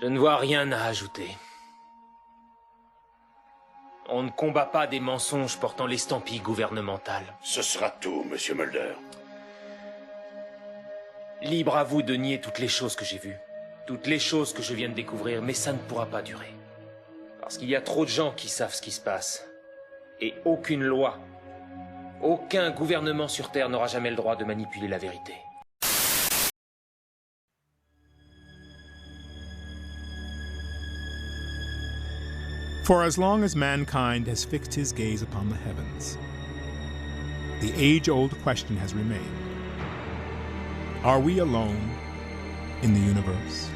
Je ne vois rien à ajouter. On ne combat pas des mensonges portant l'estampille gouvernementale. Ce sera tout, monsieur Mulder. Libre à vous de nier toutes les choses que j'ai vues, toutes les choses que je viens de découvrir, mais ça ne pourra pas durer. Parce qu'il y a trop de gens qui savent ce qui se passe. Et aucune loi, aucun gouvernement sur Terre n'aura jamais le droit de manipuler la vérité. For as long as mankind has fixed his gaze upon the heavens, the age-old question has remained. Are we alone in the universe?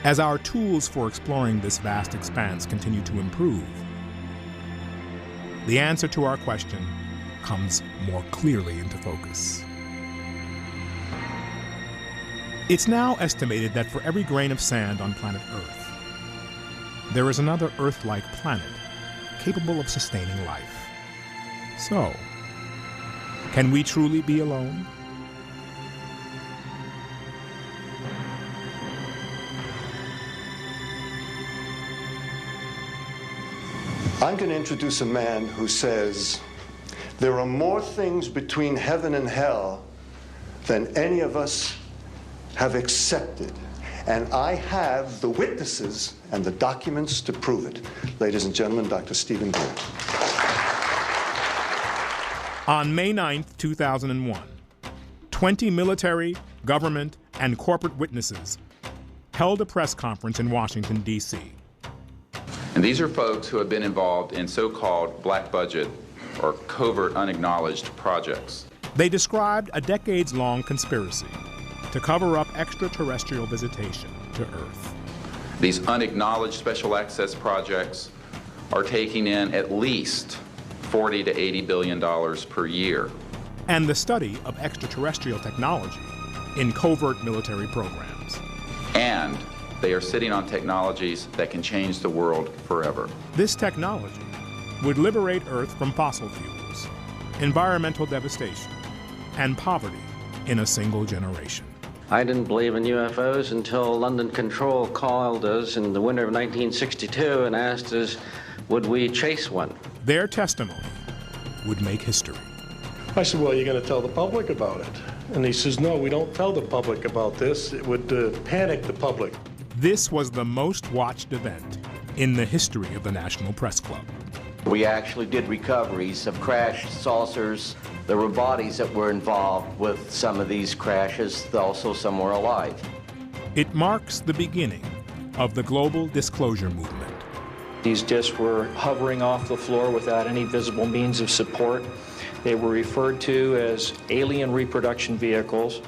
As our tools for exploring this vast expanse continue to improve, the answer to our question comes more clearly into focus. It's now estimated that for every grain of sand on planet Earth, there is another Earth-like planet capable of sustaining life. So, can we truly be alone? I'm going to introduce a man who says there are more things between heaven and hell than any of us have accepted. And I have the witnesses and the documents to prove it. Ladies and gentlemen, Dr. Stephen Greer. On May 9th, 2001, 20 military, government, and corporate witnesses held a press conference in Washington, D.C. And these are folks who have been involved in so-called black budget or covert unacknowledged projects. They described a decades-long conspiracy to cover up extraterrestrial visitation to Earth. These unacknowledged special access projects are taking in at least $40 to $80 billion per year. And the study of extraterrestrial technology in covert military programs. And they are sitting on technologies that can change the world forever. This technology would liberate Earth from fossil fuels, environmental devastation, and poverty in a single generation. I didn't believe in UFOs until London Control called us in the winter of 1962 and asked us, would we chase one? Their testimony would make history. I said, well, you're going to tell the public about it. And he says, no, we don't tell the public about this. It would panic the public. This was the most watched event in the history of the National Press Club. We actually did recoveries of crashed saucers. There were bodies that were involved with some of these crashes, also some were alive. It marks the beginning of the global disclosure movement. These discs were hovering off the floor without any visible means of support. They were referred to as alien reproduction vehicles.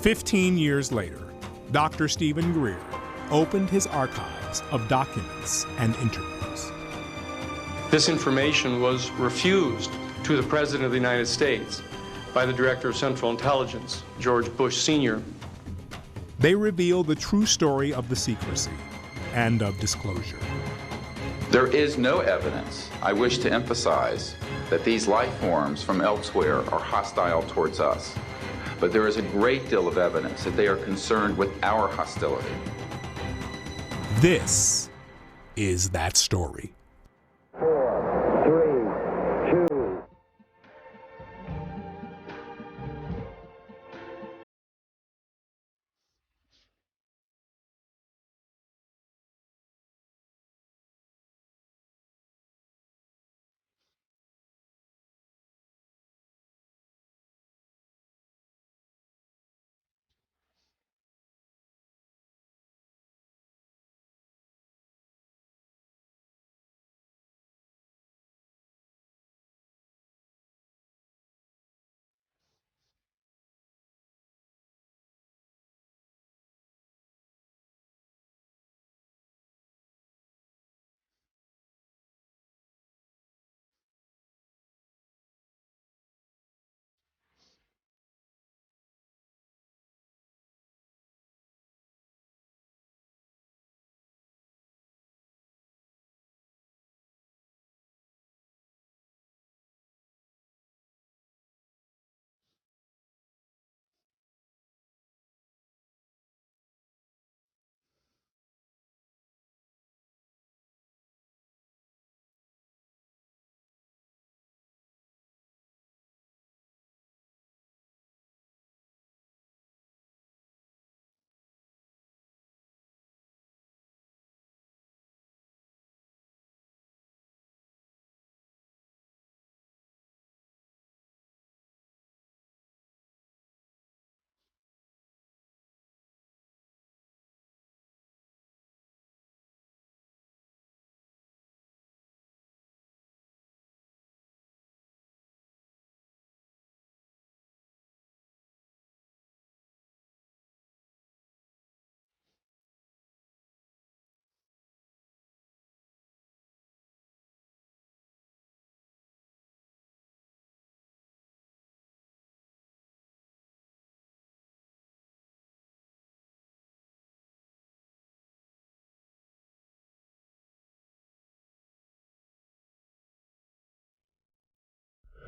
15 years later, Dr. Stephen Greer opened his archives of documents and interviews. This information was refused to the President of the United States by the Director of Central Intelligence, George Bush Sr. They reveal the true story of the secrecy and of disclosure. There is no evidence, I wish to emphasize, that these life forms from elsewhere are hostile towards us. But there is a great deal of evidence that they are concerned with our hostility. This is that story.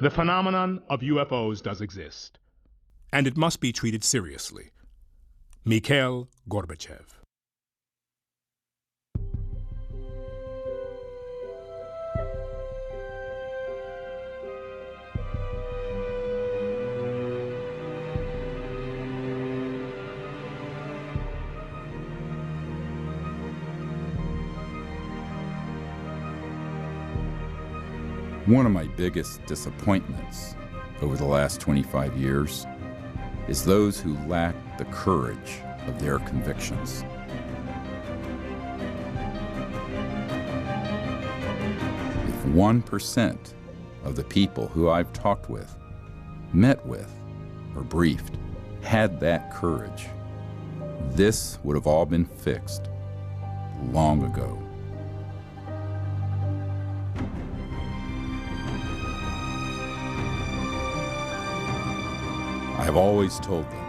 The phenomenon of UFOs does exist, and it must be treated seriously. Mikhail Gorbachev. One of my biggest disappointments over the last 25 years is those who lack the courage of their convictions. If 1% of the people who I've talked with, met with, or briefed had that courage, this would have all been fixed long ago. I've always told them,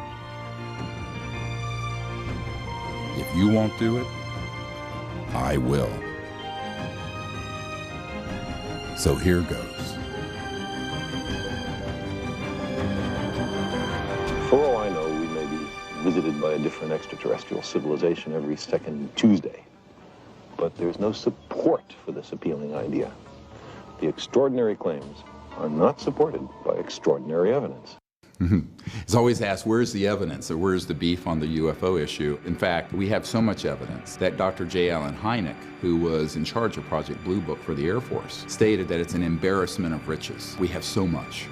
if you won't do it, I will. So here goes. For all I know, we may be visited by a different extraterrestrial civilization every second Tuesday. But there's no support for this appealing idea. The extraordinary claims are not supported by extraordinary evidence. It's always asked, where's the evidence or where's the beef on the UFO issue? In fact, we have so much evidence that Dr. J. Allen Hynek, who was in charge of Project Blue Book for the Air Force, stated that it's an embarrassment of riches. We have so much.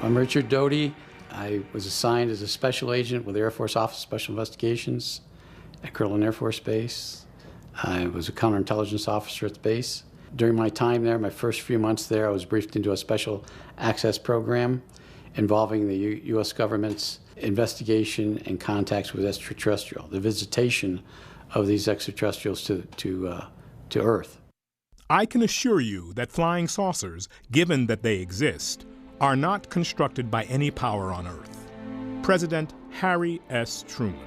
I'm Richard Doty. I was assigned as a special agent with the Air Force Office of Special Investigations at Kirtland Air Force Base. I was a counterintelligence officer at the base. During my time there, my first few months there, I was briefed into a special access program involving the U.S. government's investigation and contacts with extraterrestrial, the visitation of these extraterrestrials to Earth. I can assure you that flying saucers, given that they exist, are not constructed by any power on Earth. President Harry S. Truman.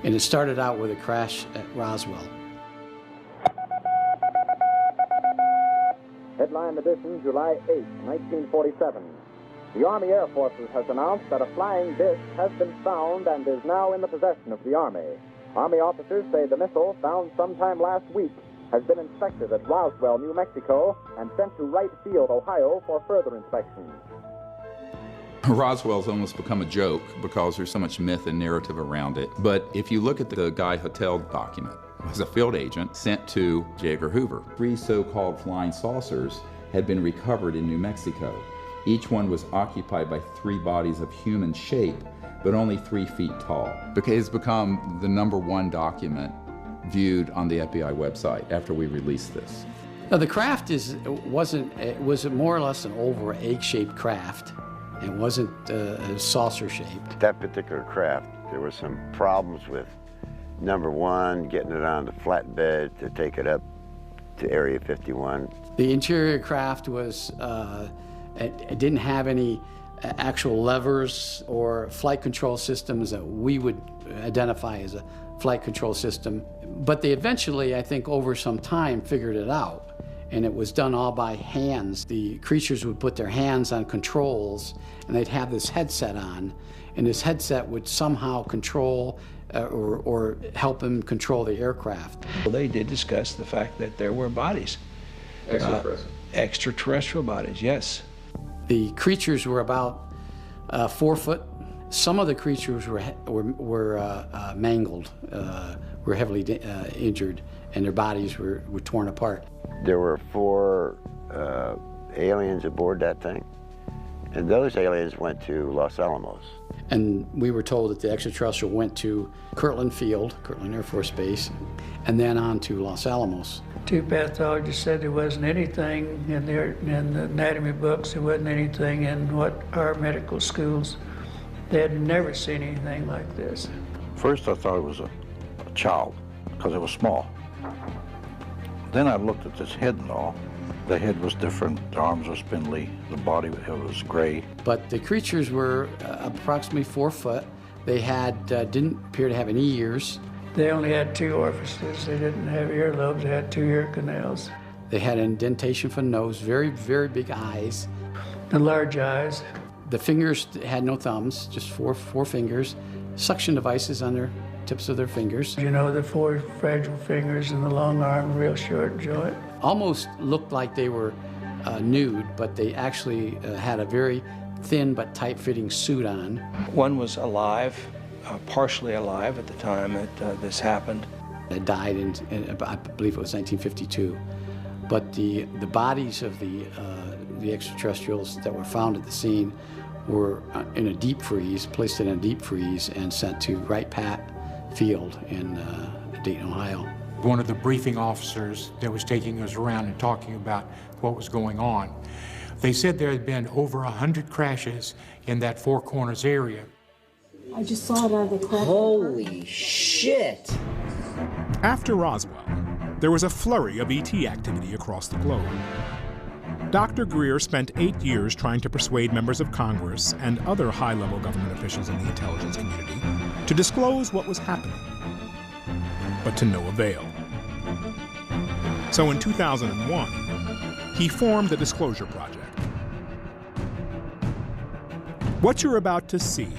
And it started out with a crash at Roswell. Headline edition, July 8, 1947. The Army Air Forces has announced that a flying disc has been found and is now in the possession of the Army. Army officers say the missile, found sometime last week, has been inspected at Roswell, New Mexico, and sent to Wright Field, Ohio, for further inspection. Roswell's almost become a joke because there's so much myth and narrative around it. But if you look at the Guy Hotel document, was a field agent sent to J. Edgar Hoover. 3 so-called flying saucers had been recovered in New Mexico. Each one was occupied by 3 bodies of human shape, but only 3 feet tall. It's become the #1 document viewed on the FBI website after we released this. Now, the craft was more or less an oval egg-shaped craft. It wasn't saucer-shaped. That particular craft, there were some problems with #1, getting it on the flatbed to take it up to Area 51. The interior craft was, it didn't have any actual levers or flight control systems that we would identify as a flight control system. But they eventually, I think, over some time, figured it out. And it was done all by hands. The creatures would put their hands on controls, and they'd have this headset on, and this headset would somehow control or help them control the aircraft. Well, they did discuss the fact that there were bodies. Extraterrestrial bodies, yes. The creatures were about 4 foot. Some of the creatures were mangled, were heavily injured, and their bodies were torn apart. There were 4 aliens aboard that thing, and those aliens went to Los Alamos. And we were told that the extraterrestrial went to Kirtland Field, Kirtland Air Force Base, and then on to Los Alamos. 2 pathologists said there wasn't anything in the anatomy books, there wasn't anything in what our medical schools. They had never seen anything like this. First I thought it was a child, because it was small. Then I looked at this head and all. The head was different, the arms were spindly, the body was gray. But the creatures were approximately 4 foot. They didn't appear to have any ears. They only had 2 orifices. They didn't have earlobes, they had 2 ear canals. They had an indentation for the nose, very, very big eyes. The large eyes. The fingers had no thumbs, just four fingers, suction devices on their tips of their fingers. You know, the 4 fragile fingers and the long arm, real short joint. Almost looked like they were nude, but they actually had a very thin but tight-fitting suit on. One was alive, partially alive at the time that this happened. It died in I believe it was 1952. But the bodies of the extraterrestrials that were found at the scene were in a deep freeze, placed in a deep freeze, and sent to Wright Pat Field in Dayton, Ohio. One of the briefing officers that was taking us around and talking about what was going on, they said there had been over 100 crashes in that Four Corners area. I just saw it out of the crack. Holy shit! After Roswell, there was a flurry of ET activity across the globe. Dr. Greer spent 8 years trying to persuade members of Congress and other high-level government officials in the intelligence community to disclose what was happening, but to no avail. So in 2001, he formed the Disclosure Project. What you're about to see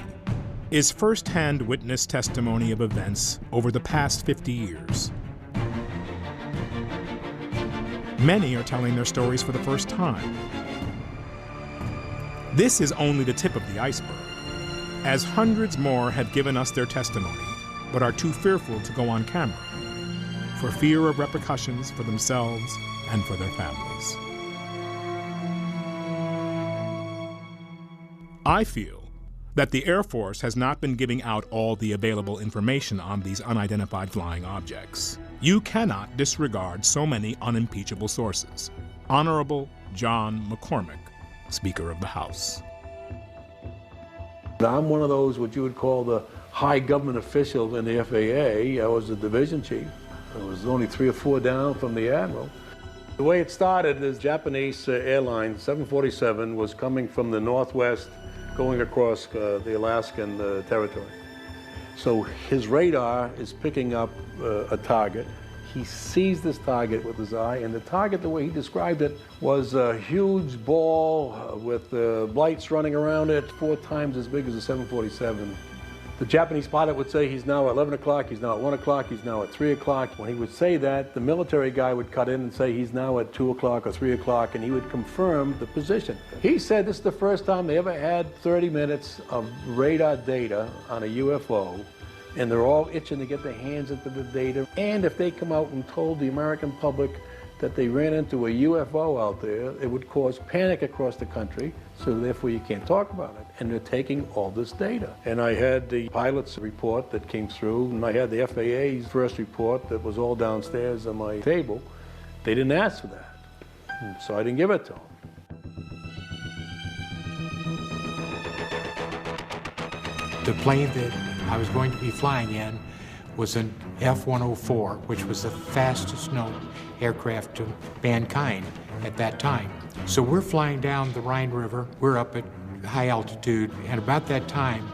is first-hand witness testimony of events over the past 50 years. Many are telling their stories for the first time. This is only the tip of the iceberg, as hundreds more have given us their testimony, but are too fearful to go on camera, for fear of repercussions for themselves and for their families. I feel that the Air Force has not been giving out all the available information on these unidentified flying objects. You cannot disregard so many unimpeachable sources. Honorable John McCormick, Speaker of the House. I'm one of those what you would call the high government official in the FAA. I was the division chief. I was only 3 or 4 down from the admiral. The way it started is Japanese airline 747 was coming from the northwest going across the Alaskan territory. So his radar is picking up a target. He sees this target with his eye, and the target, the way he described it, was a huge ball with lights running around it, 4 times as big as a 747. The Japanese pilot would say he's now at 11 o'clock, he's now at 1 o'clock, he's now at 3 o'clock. When he would say that, the military guy would cut in and say he's now at 2 o'clock or 3 o'clock, and he would confirm the position. He said this is the first time they ever had 30 minutes of radar data on a UFO, and they're all itching to get their hands into the data. And if they come out and told the American public that they ran into a UFO out there, it would cause panic across the country, so therefore you can't talk about it. And they're taking all this data. And I had the pilot's report that came through, and I had the FAA's first report that was all downstairs on my table. They didn't ask for that, so I didn't give it to them. The plane that I was going to be flying in was an F-104, which was the fastest known aircraft to mankind at that time. So we're flying down the Rhine River, we're up at high altitude, and about that time,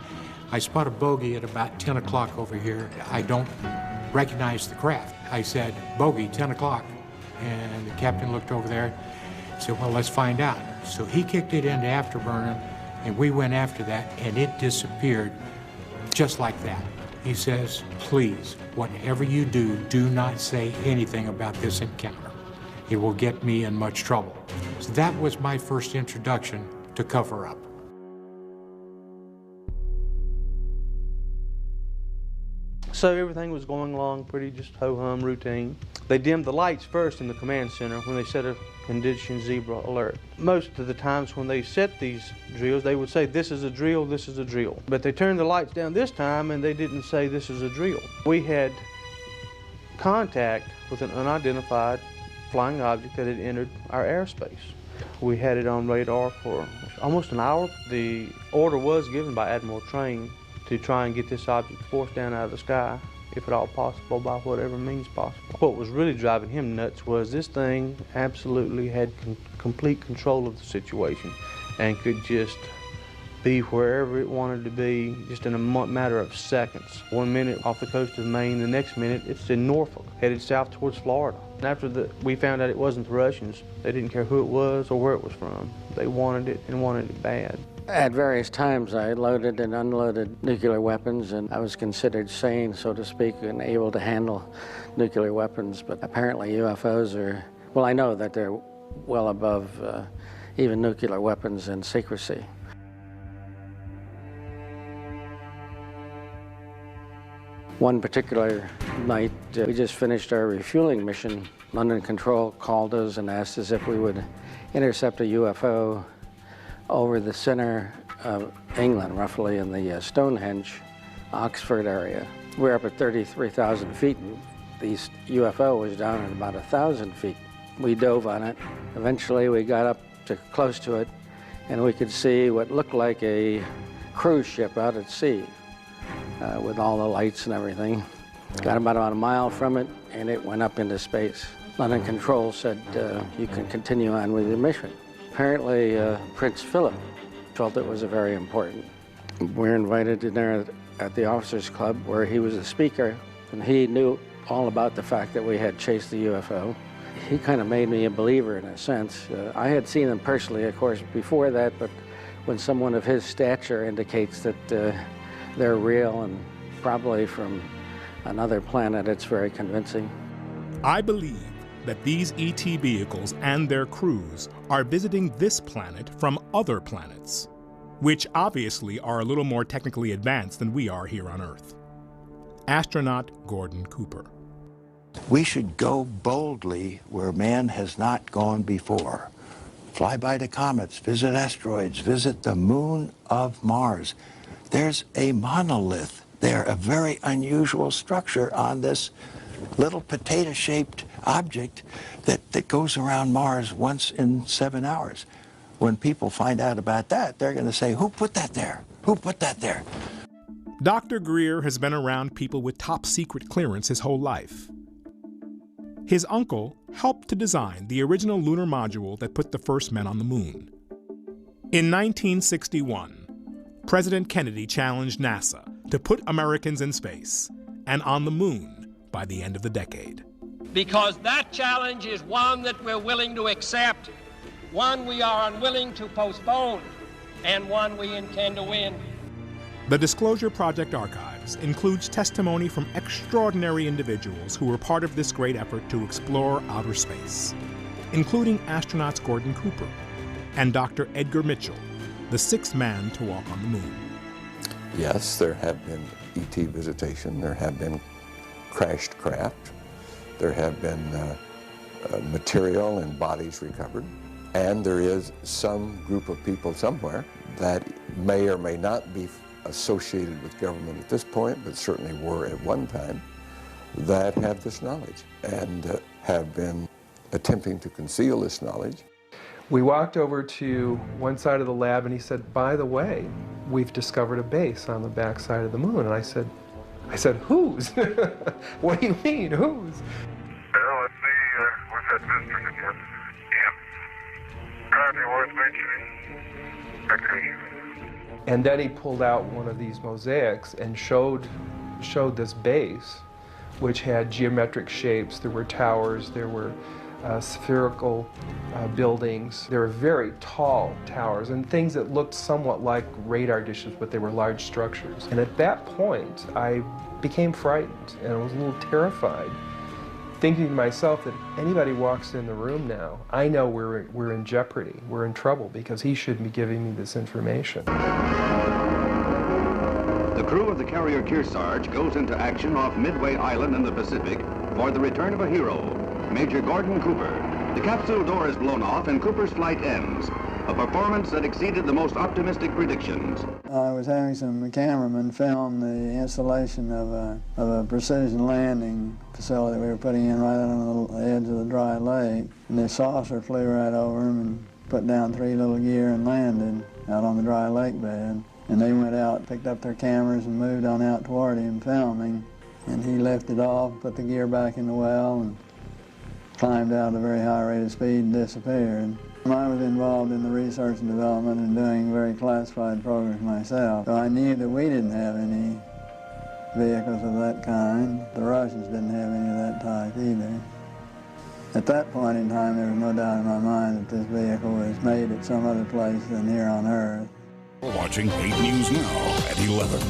I spot a bogey at about 10 o'clock over here. I don't recognize the craft. I said, bogey, 10 o'clock. And the captain looked over there and said, well, let's find out. So he kicked it into afterburner, and we went after that, and it disappeared just like that. He says, please, whatever you do, do not say anything about this encounter. It will get me in much trouble. So that was my first introduction to cover up. So everything was going along pretty just ho-hum routine. They dimmed the lights first in the command center when they set a condition zebra alert. Most of the times when they set these drills, they would say, this is a drill, this is a drill. But they turned the lights down this time and they didn't say this is a drill. We had contact with an unidentified flying object that had entered our airspace. We had it on radar for almost an hour. The order was given by Admiral Train to try and get this object forced down out of the sky, if at all possible, by whatever means possible. What was really driving him nuts was this thing absolutely had complete control of the situation and could just be wherever it wanted to be just in a matter of seconds. 1 minute off the coast of Maine, the next minute it's in Norfolk, headed south towards Florida. And after we found out it wasn't the Russians, they didn't care who it was or where it was from. They wanted it and wanted it bad. At various times, I loaded and unloaded nuclear weapons, and I was considered sane, so to speak, and able to handle nuclear weapons. But apparently UFOs are, well, I know that they're well above even nuclear weapons in secrecy. One particular night, we just finished our refueling mission. London Control called us and asked us if we would intercept a UFO over the center of England, roughly in the Stonehenge, Oxford area. We're up at 33,000 feet, and the UFO was down at about 1,000 feet. We dove on it. Eventually, we got up to close to it, and we could see what looked like a cruise ship out at sea with all the lights and everything. Got about a mile from it, and it went up into space. London Control said, you can continue on with your mission. Apparently, Prince Philip felt it was very important. We're invited to dinner at the Officers Club, where he was the speaker, and he knew all about the fact that we had chased the UFO. He kind of made me a believer in a sense. I had seen him personally, of course, before that, but when someone of his stature indicates that they're real and probably from another planet, it's very convincing. I believe that these ET vehicles and their crews are visiting this planet from other planets, which obviously are a little more technically advanced than we are here on Earth. Astronaut Gordon Cooper. We should go boldly where man has not gone before. Fly by the comets, visit asteroids, visit the moon of Mars. There's a monolith there, a very unusual structure on this little potato-shaped object that goes around Mars once in 7 hours. When people find out about that, they're going to say, who put that there? Who put that there? Dr. Greer has been around people with top-secret clearance his whole life. His uncle helped to design the original lunar module that put the first men on the moon. In 1961, President Kennedy challenged NASA to put Americans in space and on the moon by the end of the decade. Because that challenge is one that we're willing to accept, one we are unwilling to postpone, and one we intend to win. The Disclosure Project archives includes testimony from extraordinary individuals who were part of this great effort to explore outer space, including astronauts Gordon Cooper and Dr. Edgar Mitchell, the sixth man to walk on the moon. Yes, there have been ET visitation, there have been crashed craft, there have been material and bodies recovered, and there is some group of people somewhere that may or may not be associated with government at this point, but certainly were at one time, that have this knowledge and have been attempting to conceal this knowledge. We walked over to one side of the lab and he said, by the way, we've discovered a base on the back side of the moon. And I said, whose? What do you mean, whose? Well, let's see, we've had visitors again. Yeah. Probably worth mentioning. Okay. And then he pulled out one of these mosaics and showed this base, which had geometric shapes. There were towers, there were spherical buildings. There were very tall towers and things that looked somewhat like radar dishes, but they were large structures. And at that point, I became frightened and I was a little terrified, thinking to myself that if anybody walks in the room now, I know we're in jeopardy, we're in trouble, because he shouldn't be giving me this information. The crew of the carrier Kearsarge goes into action off Midway Island in the Pacific for the return of a hero, Major Gordon Cooper. The capsule door is blown off and Cooper's flight ends, a performance that exceeded the most optimistic predictions. I was having some cameramen film the installation of a precision landing facility we were putting in right on the edge of the dry lake. And the saucer flew right over him and put down 3 little gear and landed out on the dry lake bed. And they went out, picked up their cameras and moved on out toward him filming. And he lifted off, put the gear back in the well, and climbed out at a very high rate of speed and disappeared. I was involved in the research and development and doing very classified programs myself, so I knew that we didn't have any vehicles of that kind. The Russians didn't have any of that type either. At that point in time, there was no doubt in my mind that this vehicle was made at some other place than here on Earth. We're watching 8 News Now at 11.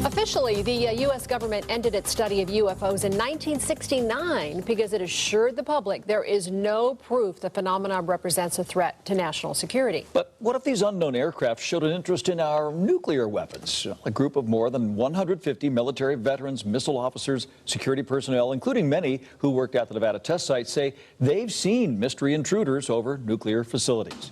Officially, the U.S. government ended its study of UFOs in 1969 because it assured the public there is no proof the phenomenon represents a threat to national security. But what if these unknown aircraft showed an interest in our nuclear weapons? A group of more than 150 military veterans, missile officers, security personnel, including many who worked at the Nevada test site, say they've seen mystery intruders over nuclear facilities.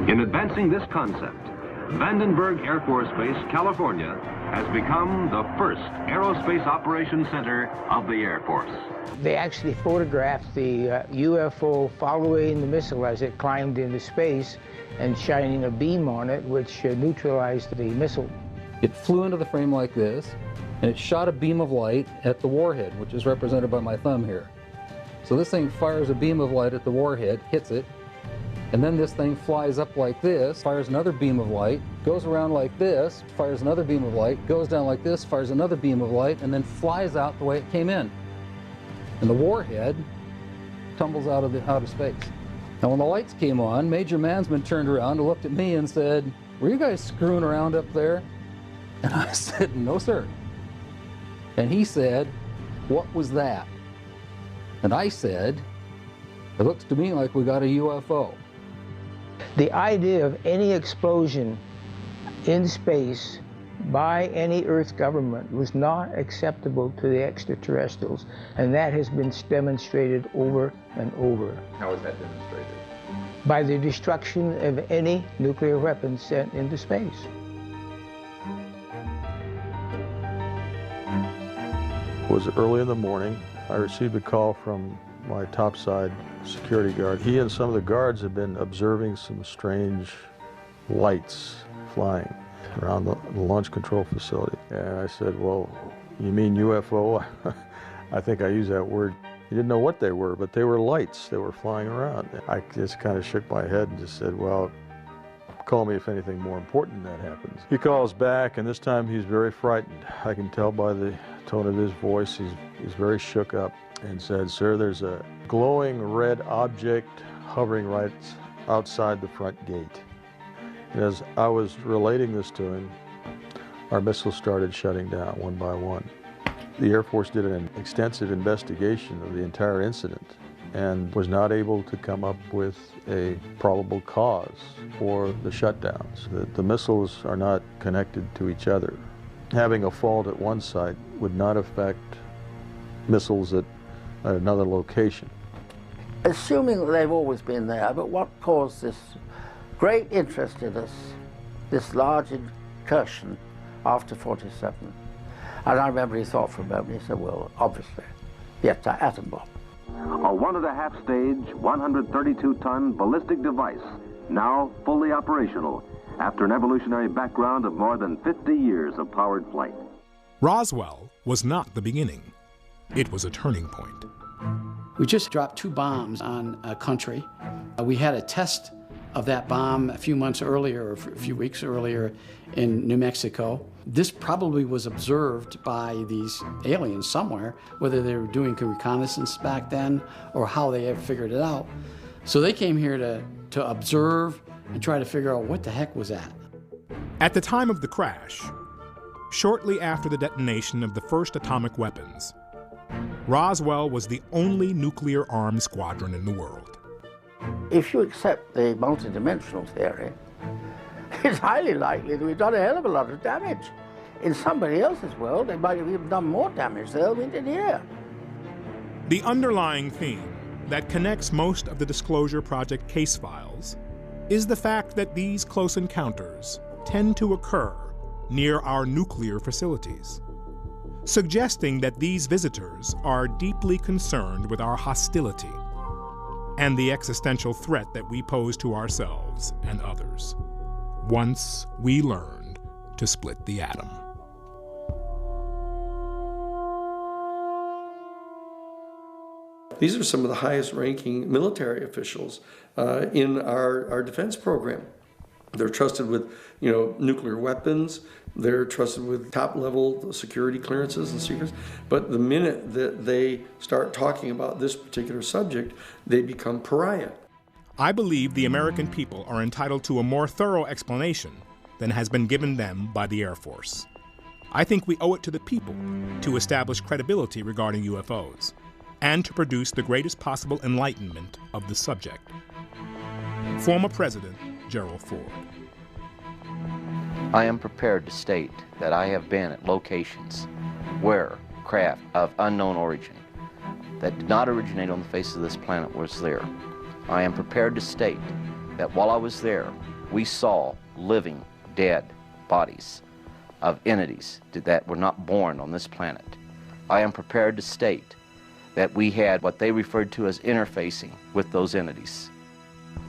In advancing this concept, Vandenberg Air Force Base, California, has become the first aerospace operations center of the Air Force. They actually photographed the UFO following the missile as it climbed into space and shining a beam on it, which neutralized the missile. It flew into the frame like this, and it shot a beam of light at the warhead, which is represented by my thumb here. So this thing fires a beam of light at the warhead, hits it, and then this thing flies up like this, fires another beam of light, goes around like this, fires another beam of light, goes down like this, fires another beam of light, and then flies out the way it came in. And the warhead tumbles out of space. Now when the lights came on, Major Mansman turned around and looked at me and said, "Were you guys screwing around up there?" And I said, "No, sir." And he said, "What was that?" And I said, "It looks to me like we got a UFO." The idea of any explosion in space by any Earth government was not acceptable to the extraterrestrials, and that has been demonstrated over and over. How is that demonstrated? By the destruction of any nuclear weapons sent into space. It was early in the morning. I received a call from my topside security guard. He and some of the guards had been observing some strange lights flying around the launch control facility. And I said, "Well, you mean UFO?" I think I used that word. He didn't know what they were, but they were lights that were flying around. I just kind of shook my head and just said, "Well, call me if anything more important than that happens." He calls back, and this time he's very frightened. I can tell by the tone of his voice, he's very shook up, and said, "Sir, there's a glowing red object hovering right outside the front gate." And as I was relating this to him, our missiles started shutting down one by one. The Air Force did an extensive investigation of the entire incident and was not able to come up with a probable cause for the shutdowns. The missiles are not connected to each other. Having a fault at one site would not affect missiles at another location. Assuming that they've always been there, but what caused this great interest in us, this large incursion after 47? And I remember he thought for a moment, he said, "Well, obviously, the atom bomb." A 1.5 stage, 132-ton ballistic device, now fully operational after an evolutionary background of more than 50 years of powered flight. Roswell was not the beginning. It was a turning point. We just dropped 2 bombs on a country. We had a test of that bomb a few months earlier, or a few weeks earlier in New Mexico. This probably was observed by these aliens somewhere, whether they were doing reconnaissance back then or how they had figured it out. So they came here to observe and try to figure out what the heck was that. At the time of the crash, shortly after the detonation of the first atomic weapons, Roswell was the only nuclear-armed squadron in the world. If you accept the multidimensional theory, it's highly likely that we've done a hell of a lot of damage. In somebody else's world, they might have even done more damage there than we did here. The underlying theme that connects most of the Disclosure Project case files is the fact that these close encounters tend to occur near our nuclear facilities, suggesting that these visitors are deeply concerned with our hostility and the existential threat that we pose to ourselves and others. once we learned to split the atom. These are some of the highest ranking military officials in our defense program. They're trusted with, nuclear weapons. They're trusted with top level security clearances and secrets. But the minute that they start talking about this particular subject, they become pariah. I believe the American people are entitled to a more thorough explanation than has been given them by the Air Force. I think we owe it to the people to establish credibility regarding UFOs and to produce the greatest possible enlightenment of the subject. Former President Gerald Ford. I am prepared to state that I have been at locations where craft of unknown origin that did not originate on the face of this planet was there. I am prepared to state that while I was there, we saw living, dead bodies of entities that were not born on this planet. I am prepared to state that we had what they referred to as interfacing with those entities.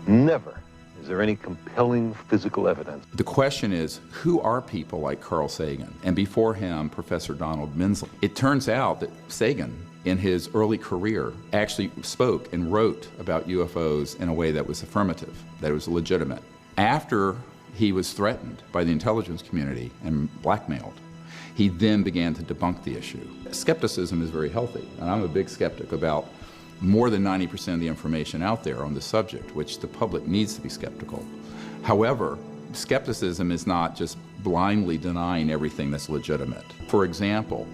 Never is there any compelling physical evidence. The question is, who are people like Carl Sagan, and before him, Professor Donald Menzel? It turns out that Sagan, in his early career, actually spoke and wrote about UFOs in a way that was affirmative, that it was legitimate. After he was threatened by the intelligence community and blackmailed, he then began to debunk the issue. Skepticism is very healthy, and I'm a big skeptic about more than 90% of the information out there on the subject, which the public needs to be skeptical. However, skepticism is not just blindly denying everything that's legitimate. For example,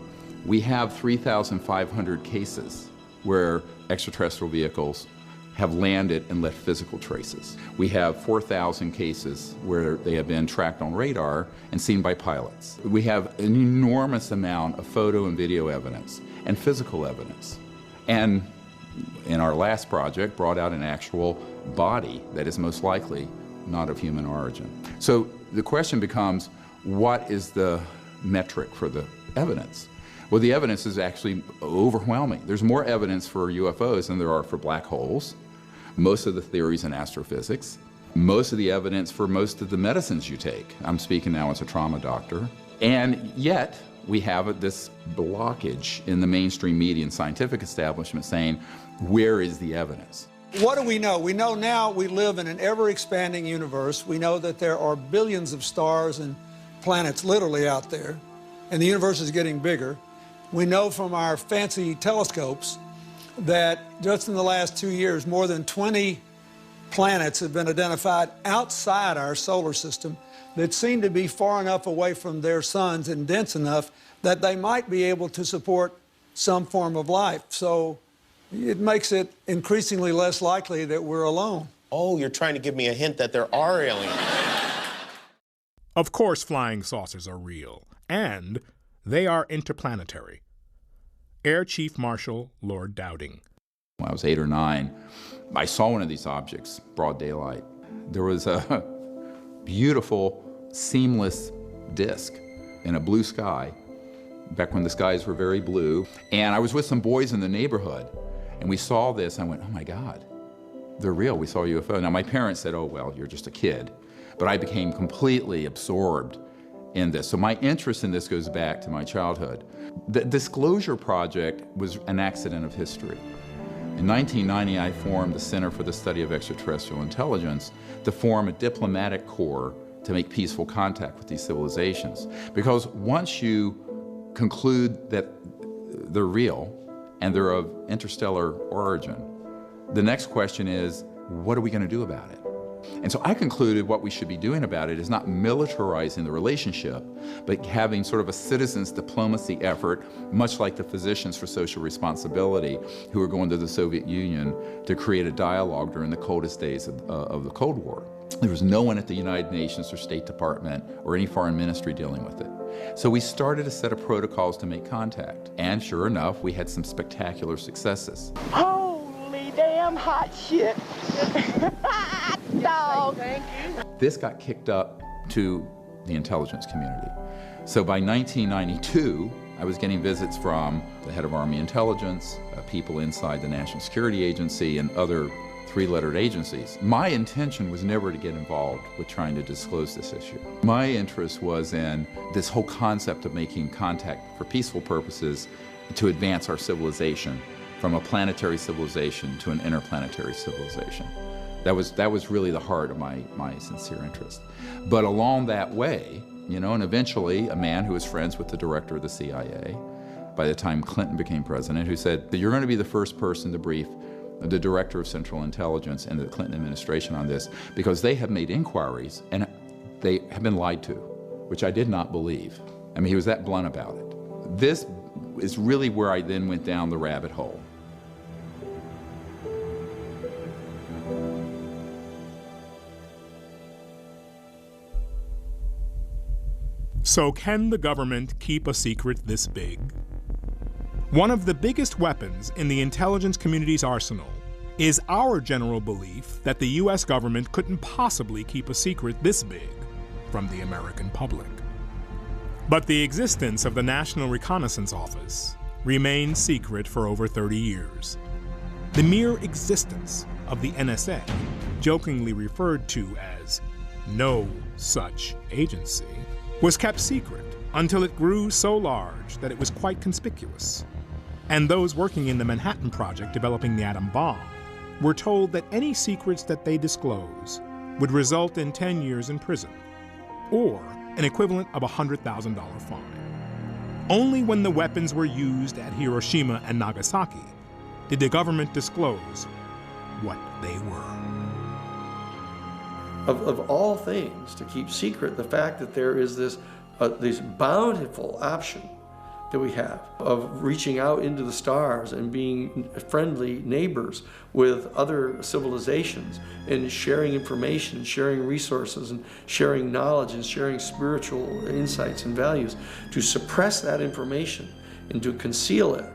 we have 3,500 cases where extraterrestrial vehicles have landed and left physical traces. We have 4,000 cases where they have been tracked on radar and seen by pilots. We have an enormous amount of photo and video evidence and physical evidence. And in our last project, brought out an actual body that is most likely not of human origin. So the question becomes, what is the metric for the evidence? Well, the evidence is actually overwhelming. There's more evidence for UFOs than there are for black holes, most of the theories in astrophysics, most of the evidence for most of the medicines you take. I'm speaking now as a trauma doctor. And yet, we have this blockage in the mainstream media and scientific establishment saying, where is the evidence? What do we know? We know now we live in an ever-expanding universe. We know that there are billions of stars and planets literally out there, and the universe is getting bigger. We know from our fancy telescopes that just in the last 2 years, more than 20 planets have been identified outside our solar system that seem to be far enough away from their suns and dense enough that they might be able to support some form of life. So it makes it increasingly less likely that we're alone. Oh, you're trying to give me a hint that there are aliens. Of course, flying saucers are real, and they are interplanetary. Air Chief Marshal Lord Dowding. When I was 8 or 9, I saw one of these objects, broad daylight. There was a beautiful, seamless disc in a blue sky, back when the skies were very blue. And I was with some boys in the neighborhood, and we saw this, and I went, oh my God, they're real, we saw a UFO. Now my parents said, oh, well, you're just a kid. But I became completely absorbed in this. So my interest in this goes back to my childhood. The Disclosure Project was an accident of history. In 1990, I formed the Center for the Study of Extraterrestrial Intelligence to form a diplomatic corps to make peaceful contact with these civilizations. Because once you conclude that they're real and they're of interstellar origin, the next question is, what are we going to do about it? And so I concluded what we should be doing about it is not militarizing the relationship, but having sort of a citizens diplomacy effort, much like the Physicians for Social Responsibility, who were going to the Soviet Union to create a dialogue during the coldest days of the Cold War. There was no one at the United Nations or State Department or any foreign ministry dealing with it. So we started a set of protocols to make contact. And sure enough, we had some spectacular successes. Holy damn hot shit. Hot dog. Thank you. This got kicked up to the intelligence community. So by 1992, I was getting visits from the head of Army Intelligence, people inside the National Security Agency, and other three-lettered agencies. My intention was never to get involved with trying to disclose this issue. My interest was in this whole concept of making contact for peaceful purposes to advance our civilization from a planetary civilization to an interplanetary civilization. That was really the heart of my sincere interest. But along that way, you know, and eventually a man who was friends with the director of the CIA, by the time Clinton became president, who said that you're going to be the first person to brief the director of Central Intelligence and the Clinton administration on this, because they have made inquiries and they have been lied to, which I did not believe. I mean, he was that blunt about it. This is really where I then went down the rabbit hole. So can the government keep a secret this big? One of the biggest weapons in the intelligence community's arsenal is our general belief that the US government couldn't possibly keep a secret this big from the American public. But the existence of the National Reconnaissance Office remained secret for over 30 years. The mere existence of the NSA, jokingly referred to as no such agency, was kept secret until it grew so large that it was quite conspicuous. And those working in the Manhattan Project developing the atom bomb were told that any secrets that they disclose would result in 10 years in prison, or an equivalent of a $100,000 fine. Only when the weapons were used at Hiroshima and Nagasaki did the government disclose what they were. Of all things to keep secret, the fact that there is this bountiful option that we have of reaching out into the stars and being friendly neighbors with other civilizations and sharing information, sharing resources, and sharing knowledge and sharing spiritual insights and values. To suppress that information and to conceal it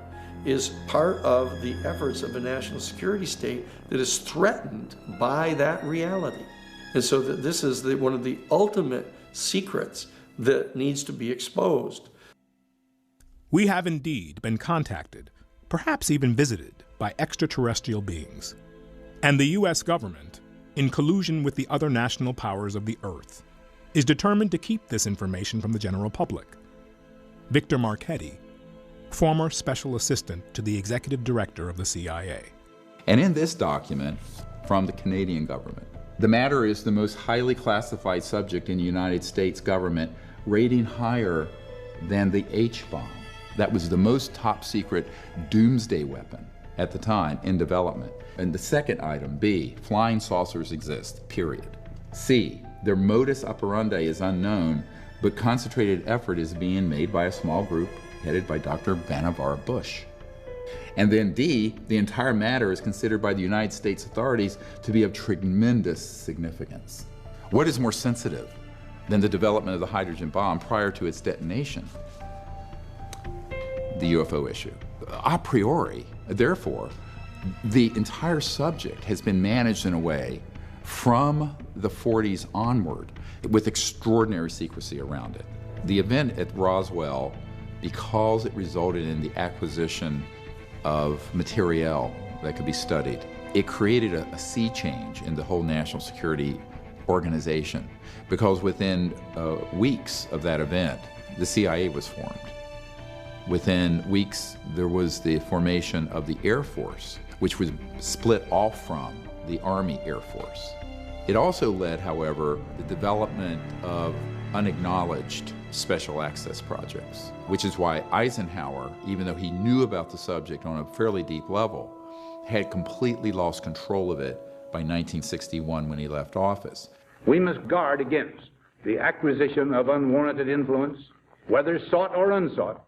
is part of the efforts of a national security state that is threatened by that reality. And so that this is one of the ultimate secrets that needs to be exposed. We have indeed been contacted, perhaps even visited, by extraterrestrial beings. And the US government, in collusion with the other national powers of the Earth, is determined to keep this information from the general public. Victor Marchetti, former special assistant to the executive director of the CIA. And in this document from the Canadian government, the matter is the most highly classified subject in the United States government, rating higher than the H-bomb. That was the most top secret doomsday weapon at the time in development. And the second item, B, flying saucers exist, period. C, their modus operandi is unknown, but concentrated effort is being made by a small group headed by Dr. Vannevar Bush. And then D, the entire matter is considered by the United States authorities to be of tremendous significance. What is more sensitive than the development of the hydrogen bomb prior to its detonation? The UFO issue. A priori, therefore, the entire subject has been managed in a way from the 40s onward with extraordinary secrecy around it. The event at Roswell, because it resulted in the acquisition of materiel that could be studied, it created a sea change in the whole national security organization, because within weeks of that event, the CIA was formed. Within weeks, there was the formation of the Air Force, which was split off from the Army Air Force. It also led, however, the development of unacknowledged special access projects, which is why Eisenhower, even though he knew about the subject on a fairly deep level, had completely lost control of it by 1961 when he left office. We must guard against the acquisition of unwarranted influence, whether sought or unsought,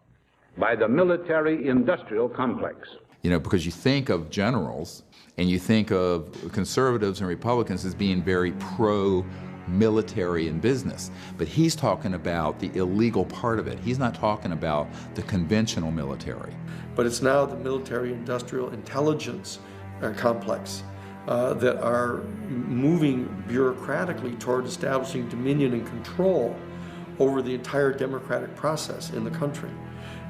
by the military-industrial complex. You know, because you think of generals and you think of conservatives and Republicans as being very pro-military in business, but he's talking about the illegal part of it. He's not talking about the conventional military. But it's now the military-industrial intelligence complex that are moving bureaucratically toward establishing dominion and control over the entire democratic process in the country,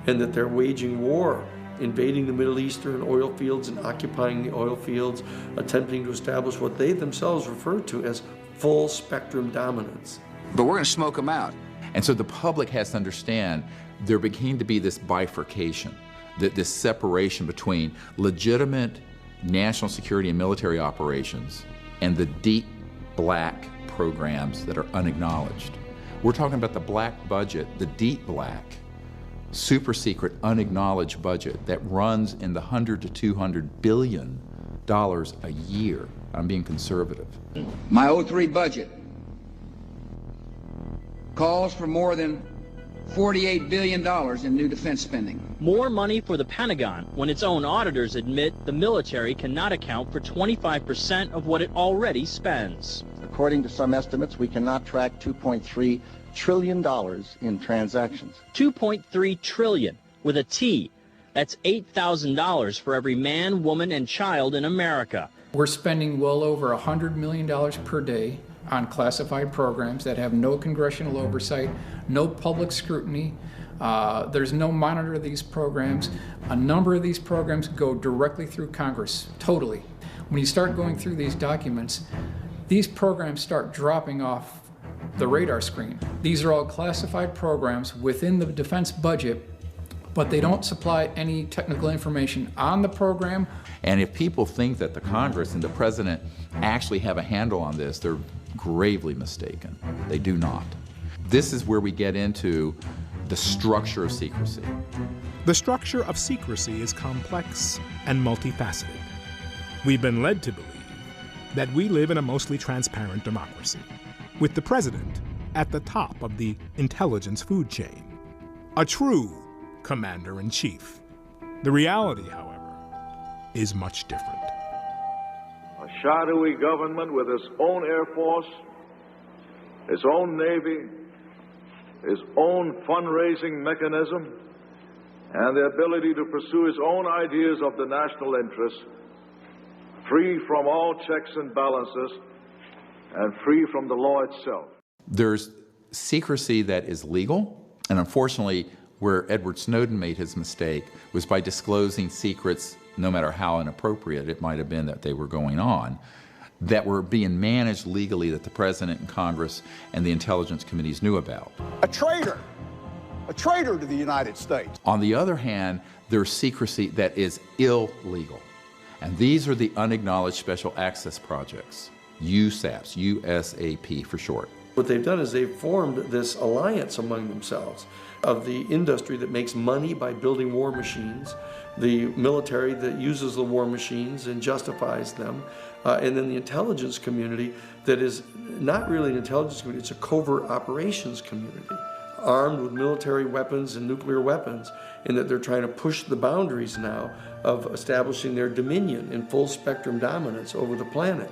and that they're waging war invading the Middle Eastern oil fields and occupying the oil fields, attempting to establish what they themselves refer to as full spectrum dominance. But we're going to smoke them out. And so the public has to understand there began to be this bifurcation, this separation between legitimate national security and military operations and the deep black programs that are unacknowledged. We're talking about the black budget, the deep black, super secret, unacknowledged budget that runs in the $100 to $200 billion a year. I'm being conservative. My 03 budget calls for more than $48 billion in new defense spending. More money for the Pentagon when its own auditors admit the military cannot account for 25% of what it already spends. According to some estimates, we cannot track $2.3 trillion in transactions. $2.3 trillion with a T. That's $8,000 for every man, woman, and child in America. We're spending well over $100 million per day on classified programs that have no congressional oversight, no public scrutiny. There's no monitor of these programs. A number of these programs go directly through Congress, totally. When you start going through these documents, these programs start dropping off the radar screen. These are all classified programs within the defense budget, but they don't supply any technical information on the program. And if people think that the Congress and the President actually have a handle on this, they're gravely mistaken. They do not. This is where we get into the structure of secrecy. The structure of secrecy is complex and multifaceted. We've been led to believe that we live in a mostly transparent democracy, with the president at the top of the intelligence food chain, a true commander-in-chief. The reality, however, is much different. A shadowy government with its own Air Force, its own Navy, its own fundraising mechanism, and the ability to pursue its own ideas of the national interest, free from all checks and balances, and free from the law itself. There's secrecy that is legal, and unfortunately, where Edward Snowden made his mistake was by disclosing secrets, no matter how inappropriate it might have been that they were going on, that were being managed legally that the President and Congress and the intelligence committees knew about. A traitor to the United States. On the other hand, there's secrecy that is illegal. And these are the unacknowledged special access projects, USAPs, USAP for short. What they've done is they've formed this alliance among themselves of the industry that makes money by building war machines, the military that uses the war machines and justifies them, and then the intelligence community that is not really an intelligence community, it's a covert operations community, armed with military weapons and nuclear weapons, in that they're trying to push the boundaries now of establishing their dominion in full spectrum dominance over the planet.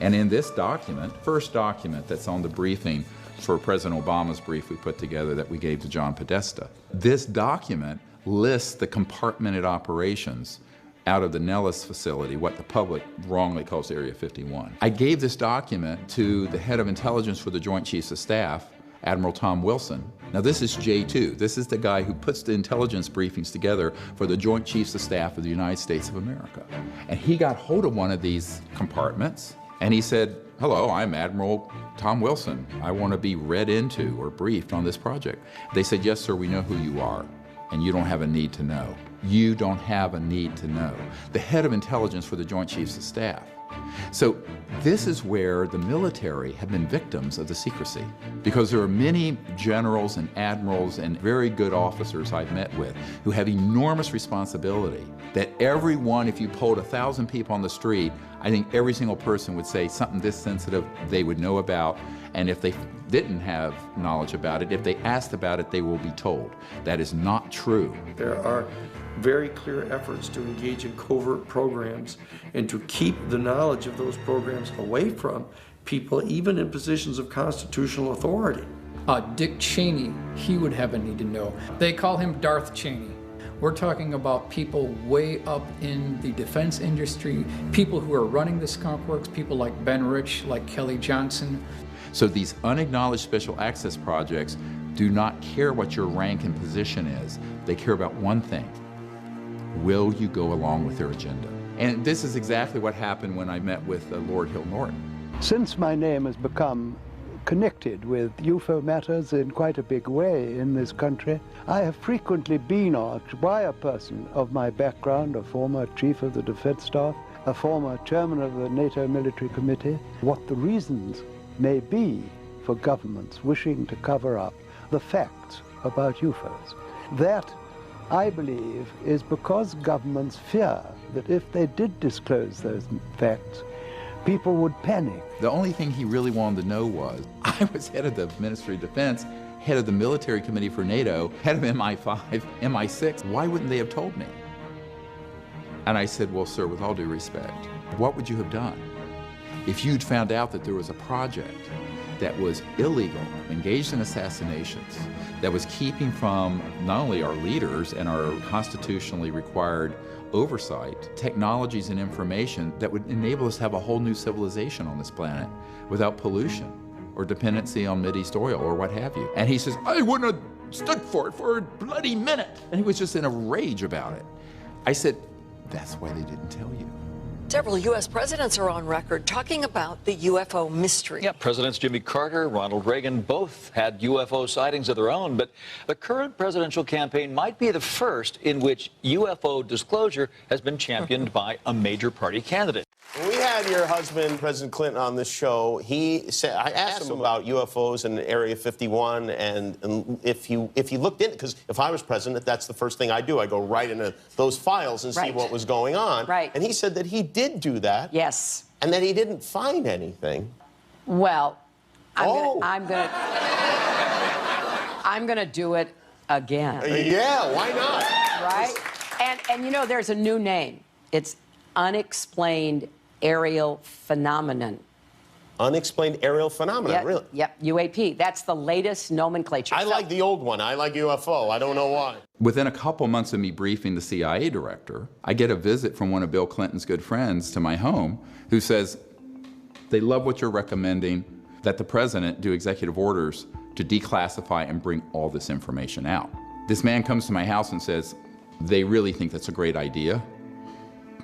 And in this document, first document that's on the briefing for President Obama's brief we put together that we gave to John Podesta, this document lists the compartmented operations out of the Nellis facility, what the public wrongly calls Area 51. I gave this document to the head of intelligence for the Joint Chiefs of Staff, Admiral Tom Wilson. Now this is J2. This is the guy who puts the intelligence briefings together for the Joint Chiefs of Staff of the United States of America. And he got hold of one of these compartments and he said, "Hello, I'm Admiral Tom Wilson. I want to be read into or briefed on this project." They said, "Yes, sir, we know who you are, and you don't have a need to know. You don't have a need to know." The head of intelligence for the Joint Chiefs of Staff. So this is where the military have been victims of the secrecy, because there are many generals and admirals and very good officers I've met with who have enormous responsibility that everyone, if you polled 1,000 people on the street, I think every single person would say something this sensitive they would know about, and if they didn't have knowledge about it, if they asked about it, they will be told. That is not true. There are very clear efforts to engage in covert programs and to keep the knowledge of those programs away from people even in positions of constitutional authority. Dick Cheney, he would have a need to know. They call him Darth Cheney. We're talking about people way up in the defense industry, people who are running the skunk works, people like Ben Rich, like Kelly Johnson. So these unacknowledged special access projects do not care what your rank and position is. They care about one thing: Will you go along with their agenda? And this is exactly what happened when I met with Lord Hill Norton. Since my name has become connected with UFO matters in quite a big way in this country, I have frequently been asked by a person of my background, a former chief of the defense staff, a former chairman of the NATO Military Committee, what the reasons may be for governments wishing to cover up the facts about UFOs. That, I believe, is because governments fear that if they did disclose those facts, people would panic. The only thing he really wanted to know was, I was head of the Ministry of Defense, head of the Military Committee for NATO, head of MI5, MI6. Why wouldn't they have told me? And I said, well, sir, with all due respect, what would you have done if you'd found out that there was a project that was illegal, engaged in assassinations, that was keeping from not only our leaders and our constitutionally required oversight, technologies and information that would enable us to have a whole new civilization on this planet without pollution or dependency on Mideast oil or what have you. And he says, I wouldn't have stood for it for a bloody minute. And he was just in a rage about it. I said, that's why they didn't tell you. Several U.S. presidents are on record talking about the UFO mystery. Yeah, Presidents Jimmy Carter, Ronald Reagan both had UFO sightings of their own, but the current presidential campaign might be the first in which UFO disclosure has been championed by a major party candidate. When we had your husband, President Clinton, on this show, he said, I asked him about UFOs in Area 51, and if you looked in, because if I was president, that's the first thing I do. I go right into those files and see what was going on. Right. And he said that he did do that. Yes. And that he didn't find anything. Well, I'm gonna do it again. Yeah, why not? Right? And you know, there's a new name. It's unexplained aerial phenomenon. Unexplained aerial phenomenon, really? Yep, UAP. That's the latest nomenclature. I like the old one. I like UFO. I don't know why. Within a couple months of me briefing the CIA director, I get a visit from one of Bill Clinton's good friends to my home who says, they love what you're recommending, that the president do executive orders to declassify and bring all this information out. This man comes to my house and says, they really think that's a great idea.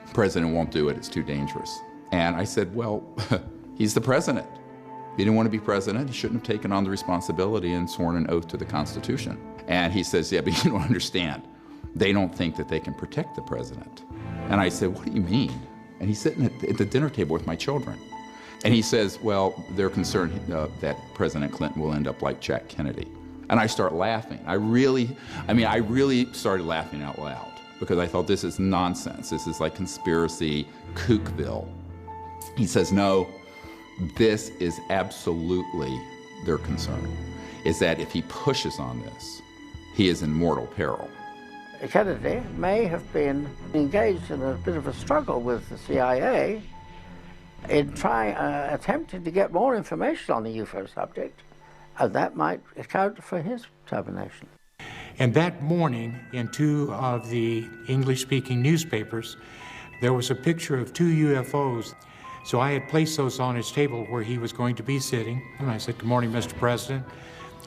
The president won't do it, it's too dangerous. And I said, well, he's the president. If he didn't want to be president, he shouldn't have taken on the responsibility and sworn an oath to the Constitution. And he says, yeah, but you don't understand. They don't think that they can protect the president. And I said, what do you mean? And he's sitting at the dinner table with my children. And he says, well, they're concerned that President Clinton will end up like Jack Kennedy. And I start laughing. I really started laughing out loud because I thought this is nonsense. This is like conspiracy kookville. He says, no, this is absolutely their concern, is that if he pushes on this, he is in mortal peril. Kennedy may have been engaged in a bit of a struggle with the CIA in attempting to get more information on the UFO subject, and that might account for his termination. And that morning, in two of the English-speaking newspapers, there was a picture of two UFOs. So I had placed those on his table where he was going to be sitting. And I said, good morning, Mr. President.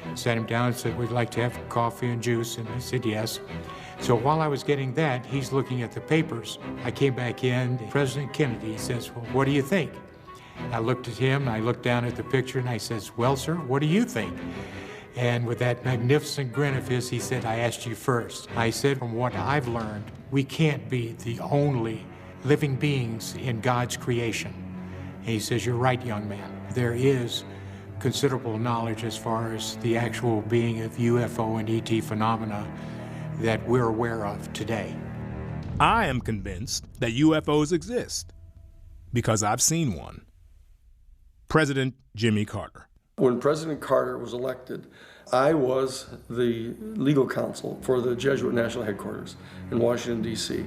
I sat him down and said, we'd like to have coffee and juice. And he said, yes. So while I was getting that, he's looking at the papers. I came back in, President Kennedy says, well, what do you think? I looked at him, I looked down at the picture, and I says, well, sir, what do you think? And with that magnificent grin of his, he said, I asked you first. I said, from what I've learned, we can't be the only living beings in God's creation. And he says, you're right, young man. There is considerable knowledge as far as the actual being of UFO and ET phenomena that we're aware of today. I am convinced that UFOs exist because I've seen one. President Jimmy Carter. When President Carter was elected, I was the legal counsel for the Jesuit National Headquarters in Washington, D.C.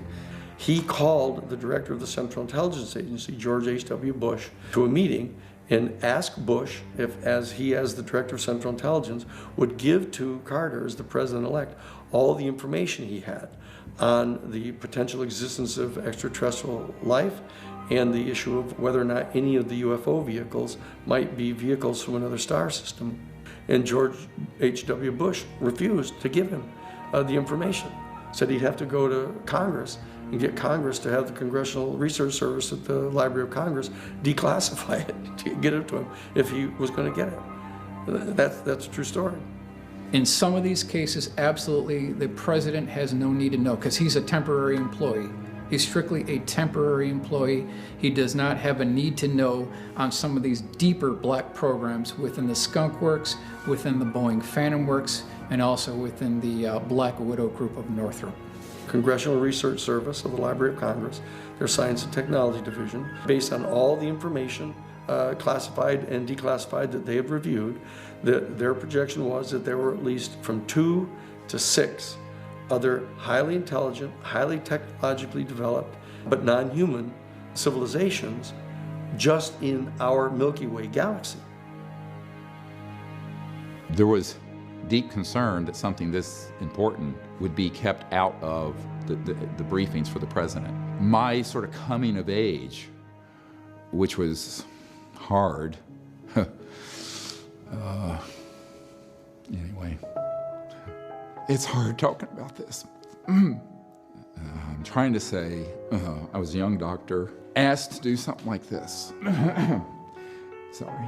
He called the director of the Central Intelligence Agency, George H.W. Bush, to a meeting and asked Bush if, as the director of Central Intelligence, would give to Carter, as the president-elect, all the information he had on the potential existence of extraterrestrial life and the issue of whether or not any of the UFO vehicles might be vehicles from another star system. And George H.W. Bush refused to give him the information. said he'd have to go to Congress and get Congress to have the Congressional Research Service at the Library of Congress declassify it to get it to him if he was going to get it. That's a true story. In some of these cases, absolutely, the president has no need to know because he's a temporary employee. He's strictly a temporary employee. He does not have a need to know on some of these deeper black programs within the Skunk Works, within the Boeing Phantom Works, and also within the Black Widow Group of Northrop. Congressional Research Service of the Library of Congress, their Science and Technology Division, based on all the information classified and declassified that they have reviewed, their projection was that there were at least from 2 to 6 other highly intelligent, highly technologically developed, but non-human civilizations just in our Milky Way galaxy. There was deep concern that something this important would be kept out of the briefings for the president. My sort of coming of age, which was hard, anyway, it's hard talking about this. I'm trying to say, I was a young doctor, asked to do something like this. Sorry.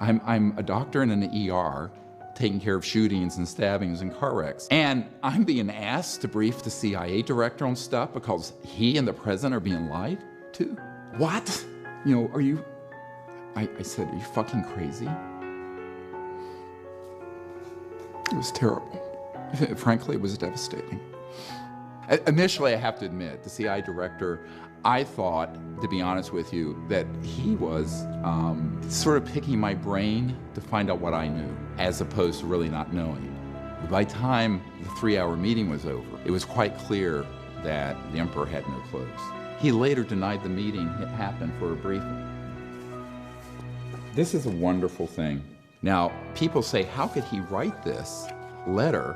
I'm a doctor in an ER, taking care of shootings and stabbings and car wrecks. And I'm being asked to brief the CIA director on stuff because he and the president are being lied to? What? You know, are you, I said, are you fucking crazy? It was terrible. Frankly, it was devastating. Initially, I have to admit, the CIA director, I thought, to be honest with you, that he was sort of picking my brain to find out what I knew, as opposed to really not knowing. By the time the 3-hour meeting was over, it was quite clear that the emperor had no clothes. He later denied the meeting had happened for a briefing. This is a wonderful thing. Now, people say, how could he write this letter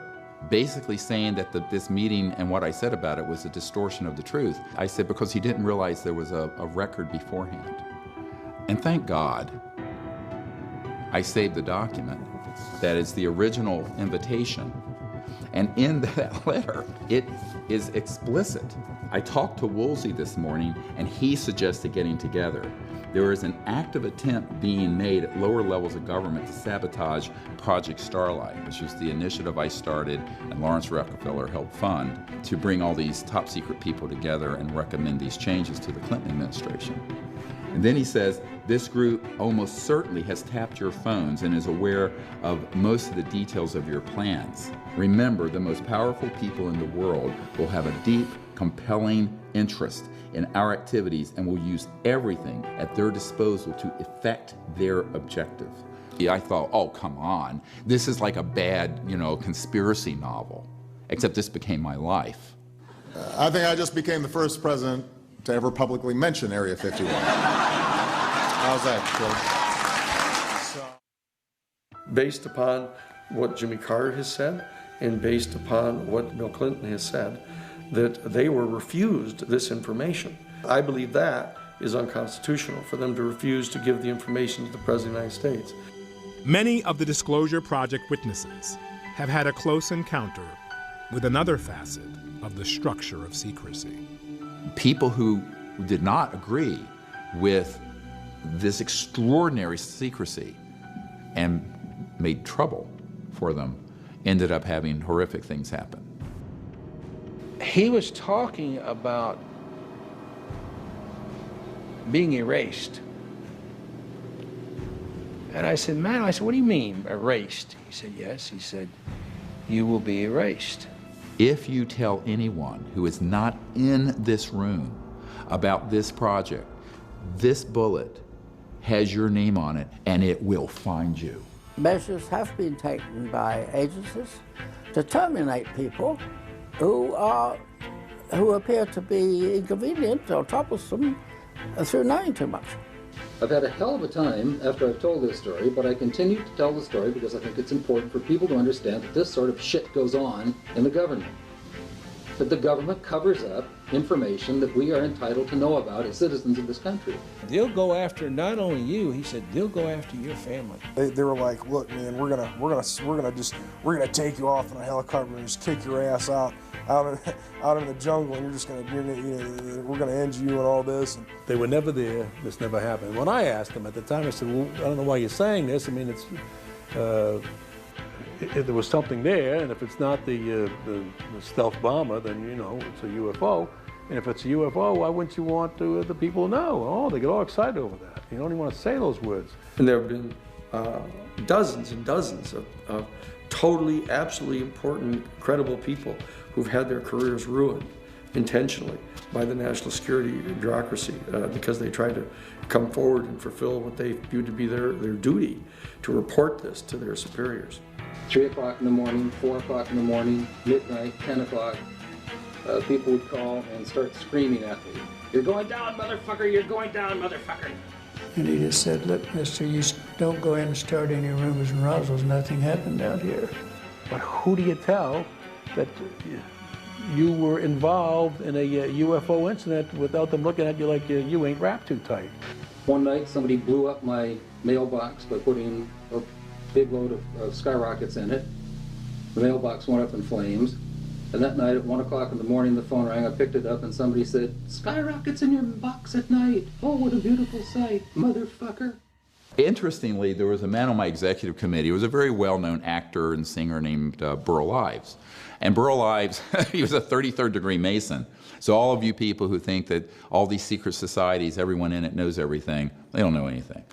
basically saying that this meeting and what I said about it was a distortion of the truth? I said, because he didn't realize there was a record beforehand. And thank God, I saved the document that is the original invitation. And in that letter, it is explicit. I talked to Woolsey this morning, and he suggested getting together. There is an active attempt being made at lower levels of government to sabotage Project Starlight, which is the initiative I started and Lawrence Rockefeller helped fund to bring all these top secret people together and recommend these changes to the Clinton administration. And then he says, this group almost certainly has tapped your phones and is aware of most of the details of your plans. Remember, the most powerful people in the world will have a deep, compelling interest in our activities and will use everything at their disposal to effect their objective. Yeah, I thought, oh, come on. This is like a bad, conspiracy novel, except this became my life. I think I just became the first president to ever publicly mention Area 51. How's that, Phil? Based upon what Jimmy Carter has said and based upon what Bill Clinton has said, that they were refused this information. I believe that is unconstitutional for them to refuse to give the information to the President of the United States. Many of the Disclosure Project witnesses have had a close encounter with another facet of the structure of secrecy. People who did not agree with this extraordinary secrecy and made trouble for them ended up having horrific things happen. He was talking about being erased. And I said, man, what do you mean erased? He said, yes. He said, you will be erased. If you tell anyone who is not in this room about this project, this bullet has your name on it and it will find you. Measures have been taken by agencies to terminate people who appear to be inconvenient or troublesome through knowing too much. I've had a hell of a time after I've told this story, but I continue to tell the story because I think it's important for people to understand that this sort of shit goes on in the government. that the government covers up information that we are entitled to know about as citizens of this country. They'll go after not only you, he said, they'll go after your family. They were like, look, man, we're gonna take you off in a helicopter and just kick your ass out in the jungle, and we're gonna end you and all this. And they were never there. This never happened. When I asked them at the time, I said, well, I don't know why you're saying this. I mean, it's if there was something there, and if it's not the stealth bomber, then you know it's a UFO. And if it's a UFO, why wouldn't you want the people to know? Oh, they get all excited over that. You don't even want to say those words. And there have been dozens and dozens of totally, absolutely important, credible people who've had their careers ruined intentionally by the national security bureaucracy because they tried to come forward and fulfill what they viewed to be their duty to report this to their superiors. 3 o'clock in the morning, 4 o'clock in the morning, midnight, 10 o'clock, people would call and start screaming at me. You're going down, motherfucker! You're going down, motherfucker! And he just said, look, mister, you don't go in and start any rumors and Roswell's. Nothing happened out here. But who do you tell that you were involved in a UFO incident without them looking at you like you ain't wrapped too tight? One night, somebody blew up my mailbox by putting a big load of skyrockets in it. The mailbox went up in flames. And that night at 1 o'clock in the morning, the phone rang. I picked it up and somebody said, skyrockets in your box at night. Oh, what a beautiful sight, motherfucker. Interestingly, there was a man on my executive committee. He was a very well-known actor and singer named Burl Ives. And Burl Ives, he was a 33rd degree Mason. So all of you people who think that all these secret societies, everyone in it knows everything, they don't know anything.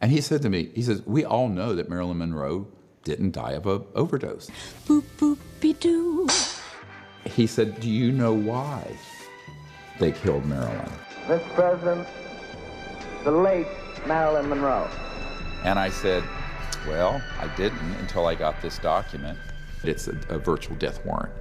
And he said to me, he says, we all know that Marilyn Monroe didn't die of an overdose. Boop, boop-be-doo. He said, do you know why they killed Marilyn? Mr. President, the late Marilyn Monroe. And I said, well, I didn't until I got this document. It's a virtual death warrant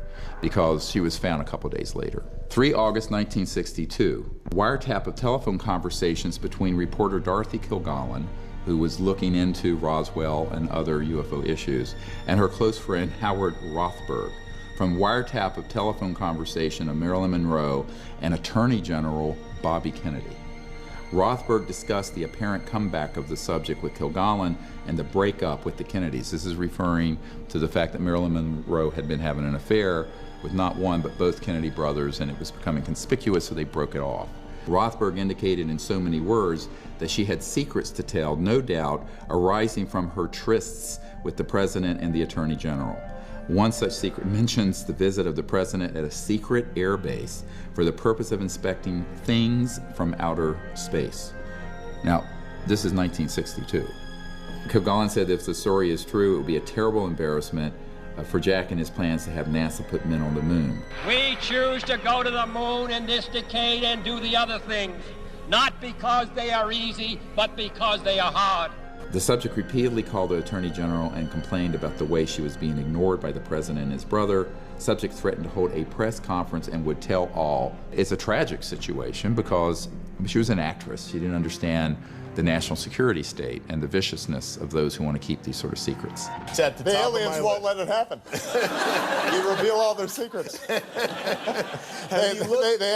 because she was found a couple days later. 3 August 1962, wiretap of telephone conversations between reporter Dorothy Kilgallen, who was looking into Roswell and other UFO issues, and her close friend Howard Rothberg, from wiretap of telephone conversation of Marilyn Monroe and Attorney General Bobby Kennedy. Rothberg discussed the apparent comeback of the subject with Kilgallen and the breakup with the Kennedys. This is referring to the fact that Marilyn Monroe had been having an affair with not one but both Kennedy brothers, and it was becoming conspicuous, so they broke it off. Rothberg indicated in so many words that she had secrets to tell, no doubt arising from her trysts with the President and the Attorney General. One such secret mentions the visit of the President at a secret air base for the purpose of inspecting things from outer space. Now, this is 1962. Kilgallen said if the story is true, it would be a terrible embarrassment for Jack and his plans to have NASA put men on the moon. We choose to go to the moon in this decade and do the other things, not because they are easy, but because they are hard. The subject repeatedly called the Attorney General and complained about the way she was being ignored by the President and his brother. Subject threatened to hold a press conference and would tell all. It's a tragic situation because she was an actress. She didn't understand the national security state and the viciousness of those who want to keep these sort of secrets. The aliens won't let it happen. You reveal all their secrets. They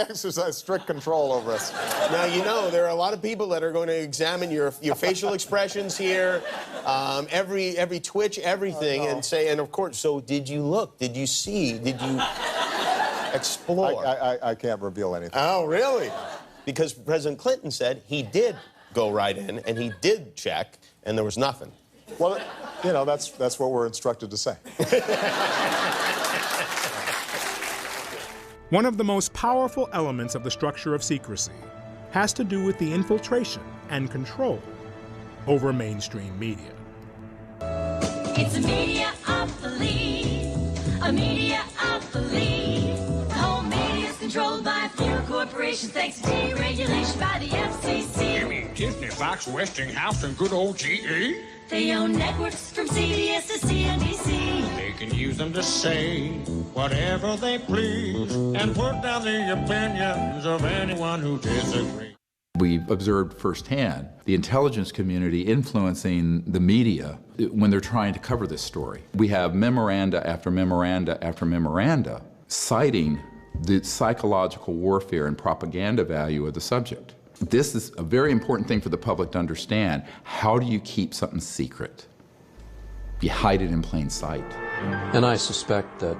exercise strict control over us. Now, you know, there are a lot of people that are going to examine your facial expressions here, every twitch, everything, and say, and of course, so did you look? Did you see? Did you explore? I can't reveal anything. Oh, really? Because President Clinton said he did go right in, and he did check, and there was nothing. Well, you know, that's what we're instructed to say. One of the most powerful elements of the structure of secrecy has to do with the infiltration and control over mainstream media. It's a media of belief, a media of belief. The whole media is controlled by a few corporations thanks to deregulation by the FCC. You mean Disney, Fox, Westinghouse, and good old GE? They own networks from CBS to CNBC. They can use them to say whatever they please and put down the opinions of anyone who disagrees. We observed firsthand the intelligence community influencing the media when they're trying to cover this story. We have memoranda after memoranda after memoranda citing the psychological warfare and propaganda value of the subject. This is a very important thing for the public to understand. How do you keep something secret? You hide it in plain sight. And I suspect that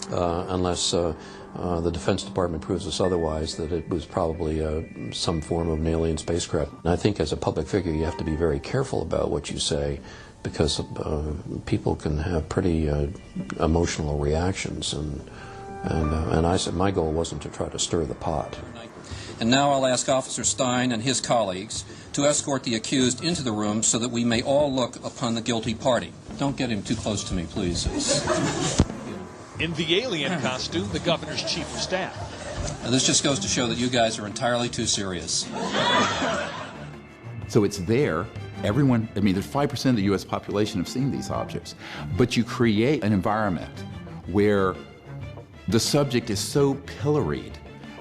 unless the Defense Department proves us otherwise, that it was probably some form of an alien spacecraft. And I think as a public figure you have to be very careful about what you say, because people can have pretty emotional reactions, and I said my goal wasn't to try to stir the pot. And now I'll ask Officer Stein and his colleagues to escort the accused into the room so that we may all look upon the guilty party. Don't get him too close to me, please. In the alien costume, the governor's chief of staff. Now, this just goes to show that you guys are entirely too serious. So it's there. Everyone, I mean, there's 5% of the U.S. population have seen these objects. But you create an environment where the subject is so pilloried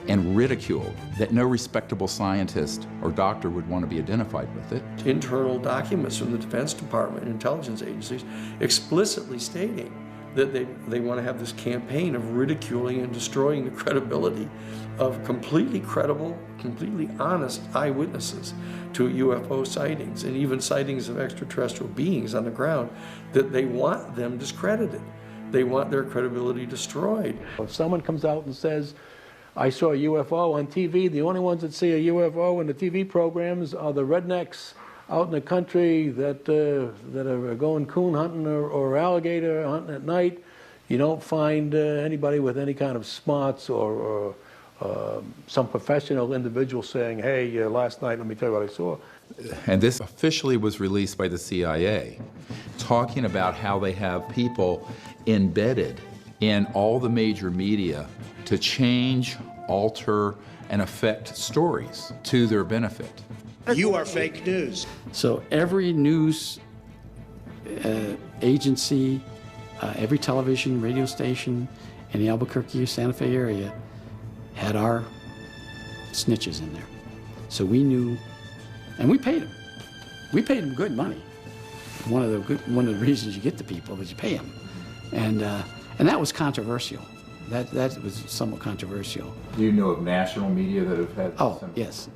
and ridiculed that no respectable scientist or doctor would want to be identified with it. Internal documents from the Defense Department and intelligence agencies explicitly stating that they want to have this campaign of ridiculing and destroying the credibility of completely credible, completely honest eyewitnesses to UFO sightings, and even sightings of extraterrestrial beings on the ground, that they want them discredited. They want their credibility destroyed. If someone comes out and says, I saw a UFO on TV, the only ones that see a UFO in the TV programs are the rednecks out in the country that are going coon hunting or alligator hunting at night. You don't find anybody with any kind of smarts or some professional individual saying, hey, last night, let me tell you what I saw. And this officially was released by the CIA, talking about how they have people embedded in all the major media to change, alter, and affect stories to their benefit. You are fake news. So every news agency, every television, radio station in the Albuquerque or Santa Fe area had our snitches in there. So we knew, and we paid them. We paid them good money. One of the reasons you get the people is you pay them, and that was controversial. That was somewhat controversial. Do you know of national media that have had? Oh, yes.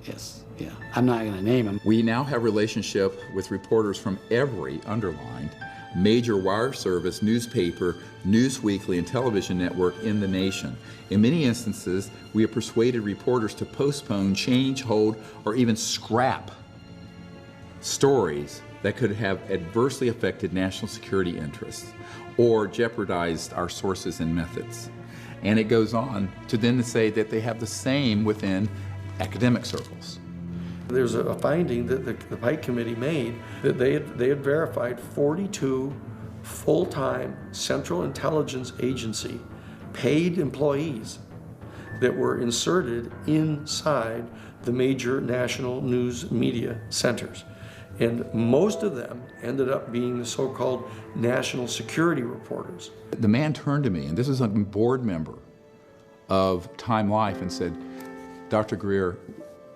Yeah, I'm not going to name them. We now have relationship with reporters from every underlined major wire service, newspaper, news weekly, and television network in the nation. In many instances, we have persuaded reporters to postpone, change, hold, or even scrap stories that could have adversely affected national security interests or jeopardized our sources and methods. And it goes on to then say that they have the same within academic circles. There's a finding that the Pike Committee made that they had verified 42 full-time Central Intelligence Agency paid employees that were inserted inside the major national news media centers. And most of them ended up being the so-called national security reporters. The man turned to me, and this is a board member of Time Life, and said, Dr. Greer,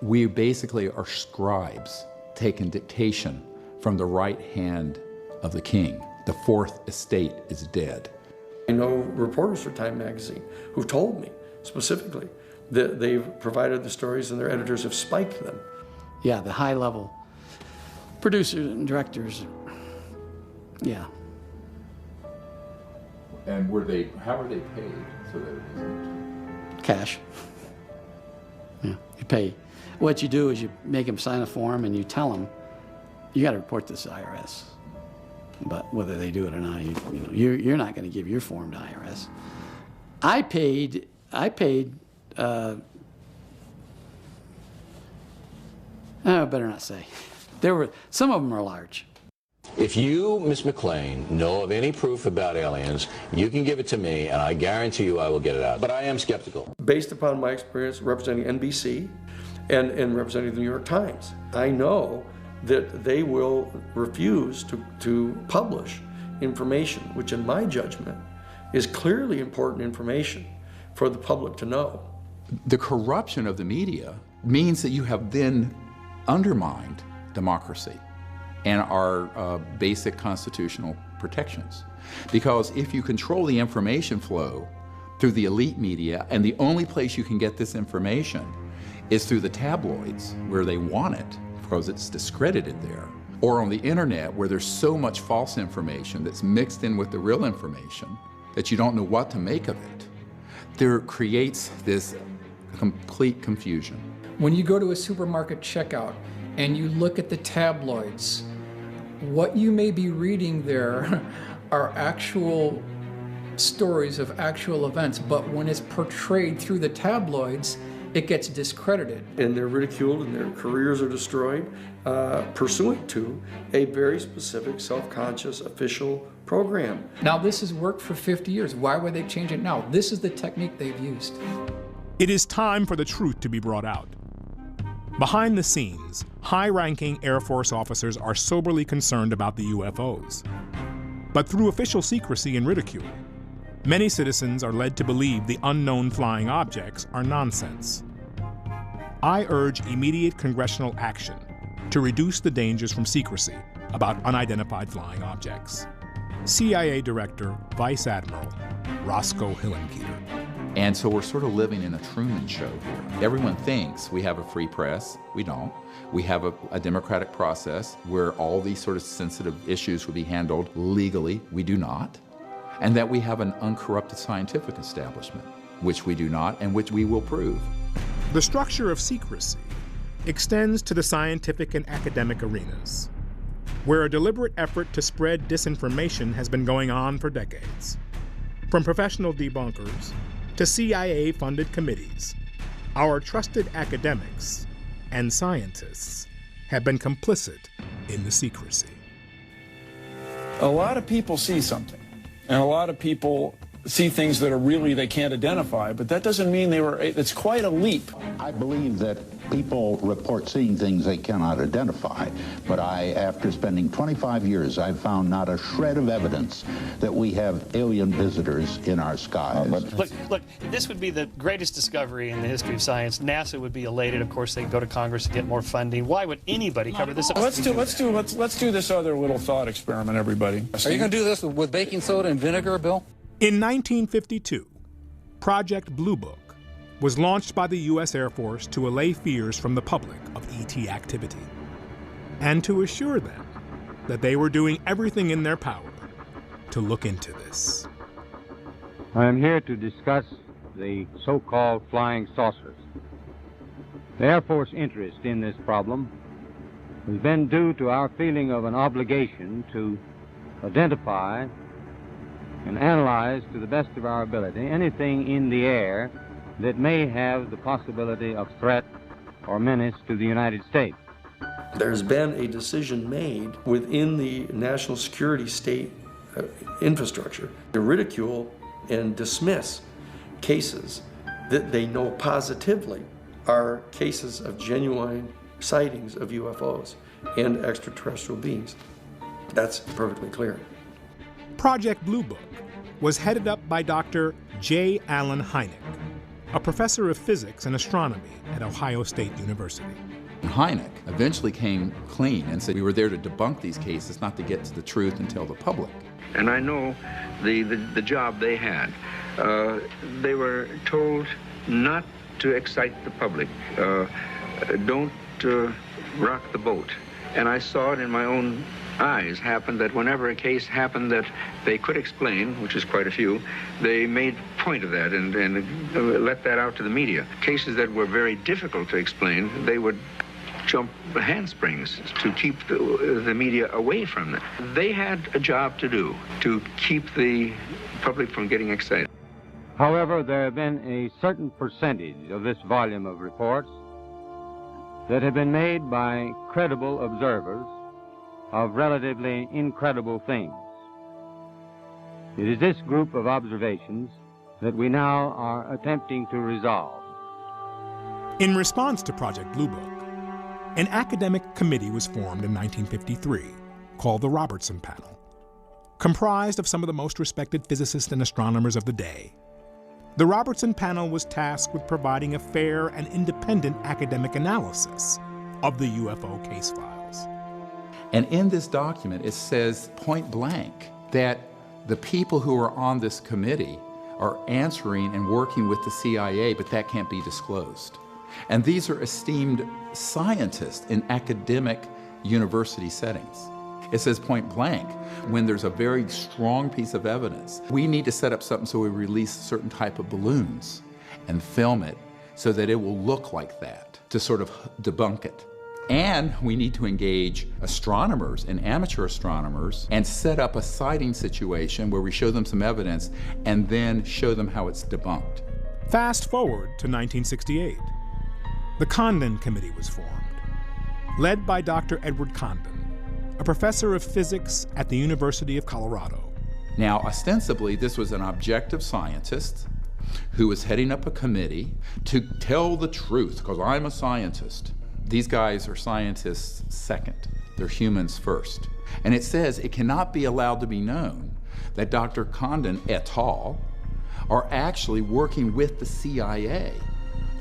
we basically are scribes taking dictation from the right hand of the king. The fourth estate is dead. I know reporters for Time magazine who've told me specifically that they've provided the stories and their editors have spiked them. Yeah, the high-level producers and directors, yeah. And how were they paid so that it wasn't? Cash. Yeah, you pay. What you do is you make them sign a form and you tell them, you got to report this to IRS. But whether they do it or not, you're not going to give your form to IRS. I paid, I better not say. Some of them are large. If you, Ms. McClain, know of any proof about aliens, you can give it to me, and I guarantee you I will get it out. But I am skeptical. Based upon my experience representing NBC and representing the New York Times, I know that they will refuse to publish information, which in my judgment is clearly important information for the public to know. The corruption of the media means that you have then undermined democracy and our basic constitutional protections. Because if you control the information flow through the elite media, and the only place you can get this information is through the tabloids, where they want it, because it's discredited there, or on the internet, where there's so much false information that's mixed in with the real information that you don't know what to make of it. There creates this complete confusion. When you go to a supermarket checkout and you look at the tabloids, what you may be reading there are actual stories of actual events, but when it's portrayed through the tabloids, it gets discredited. And they're ridiculed and their careers are destroyed pursuant to a very specific self-conscious official program. Now this has worked for 50 years. Why would they change it now? This is the technique they've used. It is time for the truth to be brought out. Behind the scenes, high-ranking Air Force officers are soberly concerned about the UFOs. But through official secrecy and ridicule, many citizens are led to believe the unknown flying objects are nonsense. I urge immediate congressional action to reduce the dangers from secrecy about unidentified flying objects. CIA Director, Vice Admiral Roscoe Hillenkoetter. And so we're sort of living in a Truman Show here. Everyone thinks we have a free press. We don't. We have a democratic process where all these sort of sensitive issues would be handled legally. We do not. And that we have an uncorrupted scientific establishment, which we do not, and which we will prove. The structure of secrecy extends to the scientific and academic arenas, where a deliberate effort to spread disinformation has been going on for decades. From professional debunkers to CIA-funded committees, our trusted academics and scientists have been complicit in the secrecy. A lot of people see something, and a lot of people see things that are really they can't identify, but that doesn't mean it's quite a leap. I believe that people report seeing things they cannot identify, but after spending 25 years, I've found not a shred of evidence that we have alien visitors in our skies. Look, this would be the greatest discovery in the history of science. NASA would be elated. Of course, they'd go to Congress to get more funding. Why would anybody cover this up? Let's do this other little thought experiment, everybody. Are you going to do this with baking soda and vinegar, Bill? In 1952, Project Blue Book was launched by the U.S. Air Force to allay fears from the public of ET activity and to assure them that they were doing everything in their power to look into this. I am here to discuss the so-called flying saucers. The Air Force interest in this problem has been due to our feeling of an obligation to identify and analyze to the best of our ability anything in the air that may have the possibility of threat or menace to the United States. There's been a decision made within the national security state infrastructure to ridicule and dismiss cases that they know positively are cases of genuine sightings of UFOs and extraterrestrial beings. That's perfectly clear. Project Blue Book was headed up by Dr. J. Allen Hynek, a professor of physics and astronomy at Ohio State University. Hynek eventually came clean and said we were there to debunk these cases, not to get to the truth and tell the public. And I know the job they had. They were told not to excite the public. Don't rock the boat. And I saw it in my own eyes happen that whenever a case happened that they could explain, which is quite a few, they made point of that and let that out to the media. Cases that were very difficult to explain, they would jump the handsprings to keep the media away from them. They had a job to do to keep the public from getting excited. However, there have been a certain percentage of this volume of reports that have been made by credible observers of relatively incredible things. It is this group of observations that we now are attempting to resolve. In response to Project Blue Book, an academic committee was formed in 1953 called the Robertson Panel, comprised of some of the most respected physicists and astronomers of the day. The Robertson Panel was tasked with providing a fair and independent academic analysis of the UFO case files. And in this document, it says point blank that the people who are on this committee are answering and working with the CIA, but that can't be disclosed. And these are esteemed scientists in academic university settings. It says point blank, when there's a very strong piece of evidence, we need to set up something so we release a certain type of balloons and film it so that it will look like that, to sort of debunk it. And we need to engage astronomers and amateur astronomers and set up a sighting situation where we show them some evidence and then show them how it's debunked. Fast forward to 1968. The Condon Committee was formed, led by Dr. Edward Condon, a professor of physics at the University of Colorado. Now, ostensibly, this was an objective scientist who was heading up a committee to tell the truth, because I'm a scientist. These guys are scientists second. They're humans first. And it says it cannot be allowed to be known that Dr. Condon et al. Are actually working with the CIA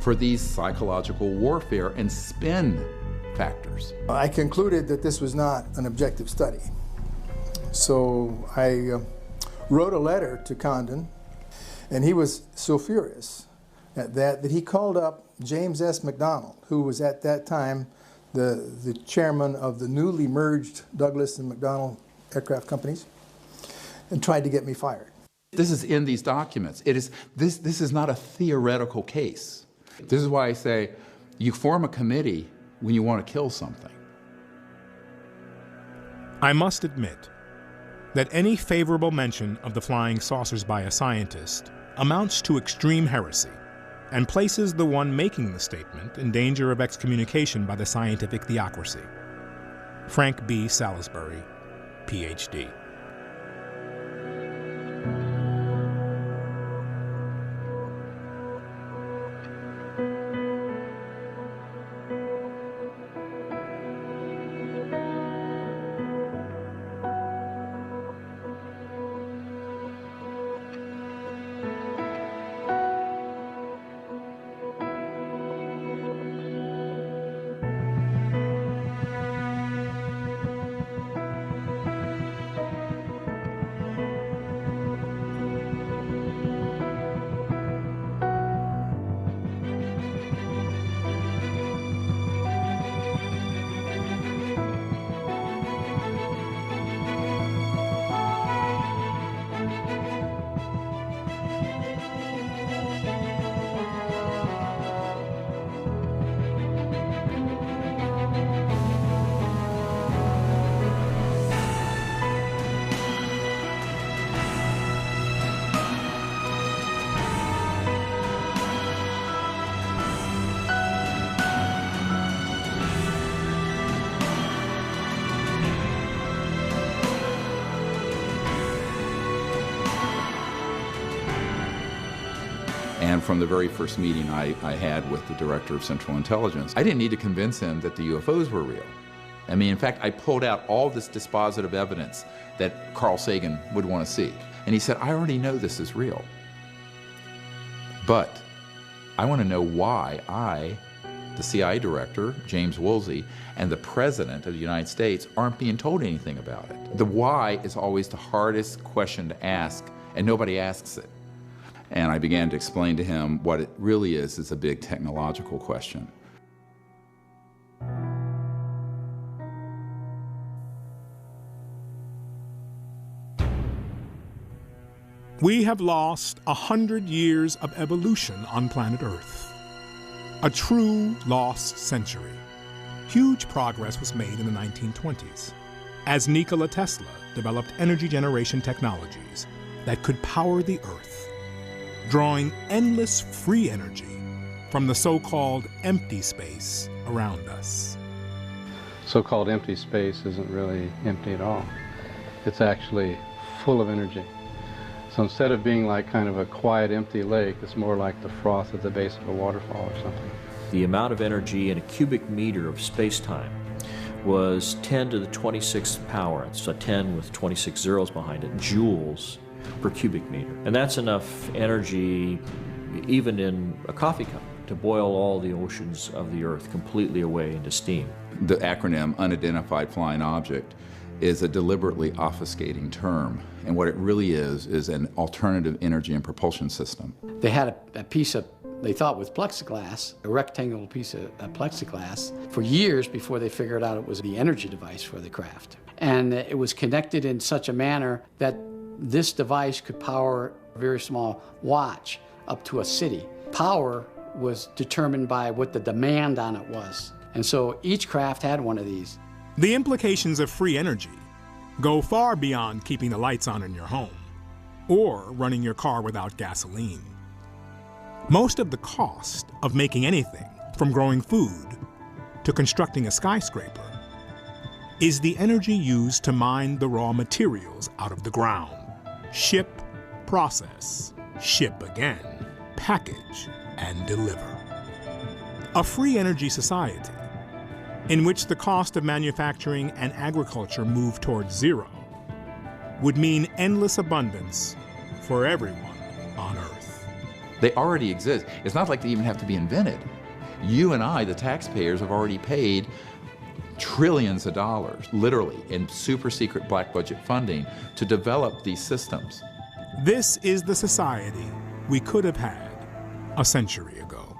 for these psychological warfare and spin factors. I concluded that this was not an objective study. So I wrote a letter to Condon, and he was so furious at that he called up James S. McDonald, who was at that time the chairman of the newly merged Douglas and McDonnell aircraft companies, and tried to get me fired. This is in these documents. This is not a theoretical case. This is why I say you form a committee when you want to kill something. I must admit that any favorable mention of the flying saucers by a scientist amounts to extreme heresy and places the one making the statement in danger of excommunication by the scientific theocracy. Frank B. Salisbury, Ph.D. And from the very first meeting I had with the director of Central Intelligence, I didn't need to convince him that the UFOs were real. I mean, in fact, I pulled out all this dispositive evidence that Carl Sagan would want to see. And he said, I already know this is real. But I want to know why I, the CIA director, James Woolsey, and the President of the United States aren't being told anything about it. The why is always the hardest question to ask, and nobody asks it. And I began to explain to him what it really is a big technological question. We have lost 100 years of evolution on planet Earth. A true lost century. Huge progress was made in the 1920s as Nikola Tesla developed energy generation technologies that could power the Earth, drawing endless free energy from the so-called empty space around us. So-called empty space isn't really empty at all. It's actually full of energy. So instead of being like kind of a quiet, empty lake, it's more like the froth at the base of a waterfall or something. The amount of energy in a cubic meter of space-time was 10 to the 26th power. It's a 10 with 26 zeros behind it, joules per cubic meter. And that's enough energy, even in a coffee cup, to boil all the oceans of the Earth completely away into steam. The acronym Unidentified Flying Object is a deliberately obfuscating term. And what it really is an alternative energy and propulsion system. They had a piece of, they thought was plexiglass, a rectangular piece of plexiglass, for years before they figured out it was the energy device for the craft. And it was connected in such a manner that this device could power a very small watch up to a city. Power was determined by what the demand on it was. And so each craft had one of these. The implications of free energy go far beyond keeping the lights on in your home or running your car without gasoline. Most of the cost of making anything, from growing food to constructing a skyscraper, is the energy used to mine the raw materials out of the ground. Ship, process, ship again, package, and deliver. A free energy society in which the cost of manufacturing and agriculture move towards zero would mean endless abundance for everyone on Earth. They already exist. It's not like they even have to be invented. You and I, the taxpayers, have already paid trillions of dollars, literally, in super secret black budget funding to develop these systems. This is the society we could have had a century ago.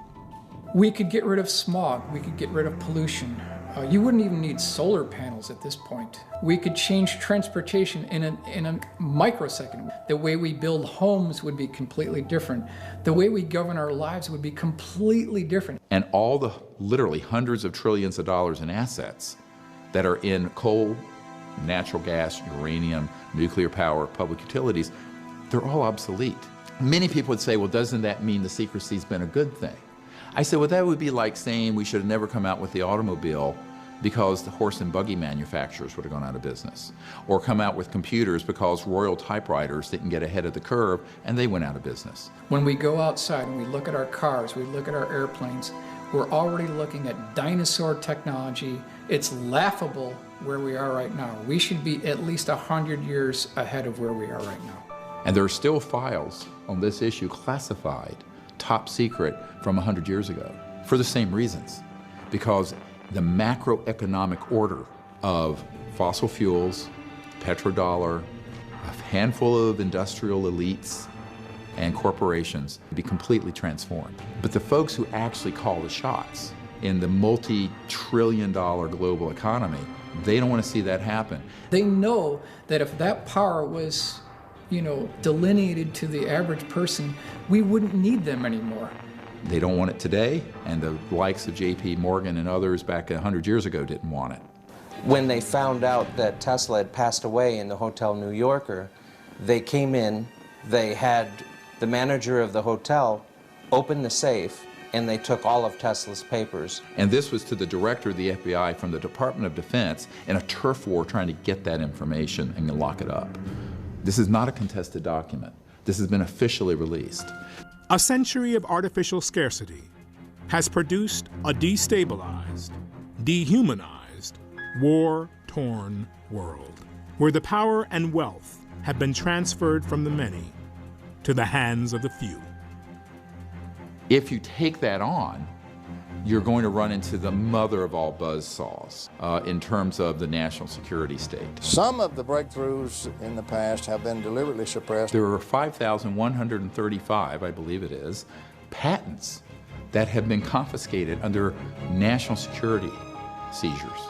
We could get rid of smog, we could get rid of pollution. You wouldn't even need solar panels at this point. We could change transportation in a microsecond. The way we build homes would be completely different. The way we govern our lives would be completely different. And all the literally hundreds of trillions of dollars in assets that are in coal, natural gas, uranium, nuclear power, public utilities, they're all obsolete. Many people would say, well, doesn't that mean the secrecy's been a good thing? I said, well, that would be like saying we should have never come out with the automobile because the horse and buggy manufacturers would have gone out of business, or come out with computers because Royal typewriters didn't get ahead of the curve and they went out of business. When we go outside and we look at our cars, we look at our airplanes, we're already looking at dinosaur technology. It's laughable where we are right now. We should be at least 100 years ahead of where we are right now. And there are still files on this issue classified, top secret, from 100 years ago, for the same reasons. Because the macroeconomic order of fossil fuels, petrodollar, a handful of industrial elites and corporations be completely transformed. But the folks who actually call the shots in the multi-trillion-dollar global economy, they don't want to see that happen. They know that if that power was, delineated to the average person, we wouldn't need them anymore. They don't want it today, and the likes of J.P. Morgan and others back 100 years ago didn't want it. When they found out that Tesla had passed away in the Hotel New Yorker, they came in, they had the manager of the hotel open the safe, and they took all of Tesla's papers. And this was to the director of the FBI from the Department of Defense in a turf war trying to get that information and lock it up. This is not a contested document. This has been officially released. A century of artificial scarcity has produced a destabilized, dehumanized, war-torn world, where the power and wealth have been transferred from the many to the hands of the few. If you take that on, you're going to run into the mother of all buzzsaws in terms of the national security state. Some of the breakthroughs in the past have been deliberately suppressed. There are 5,135, I believe it is, patents that have been confiscated under national security seizures.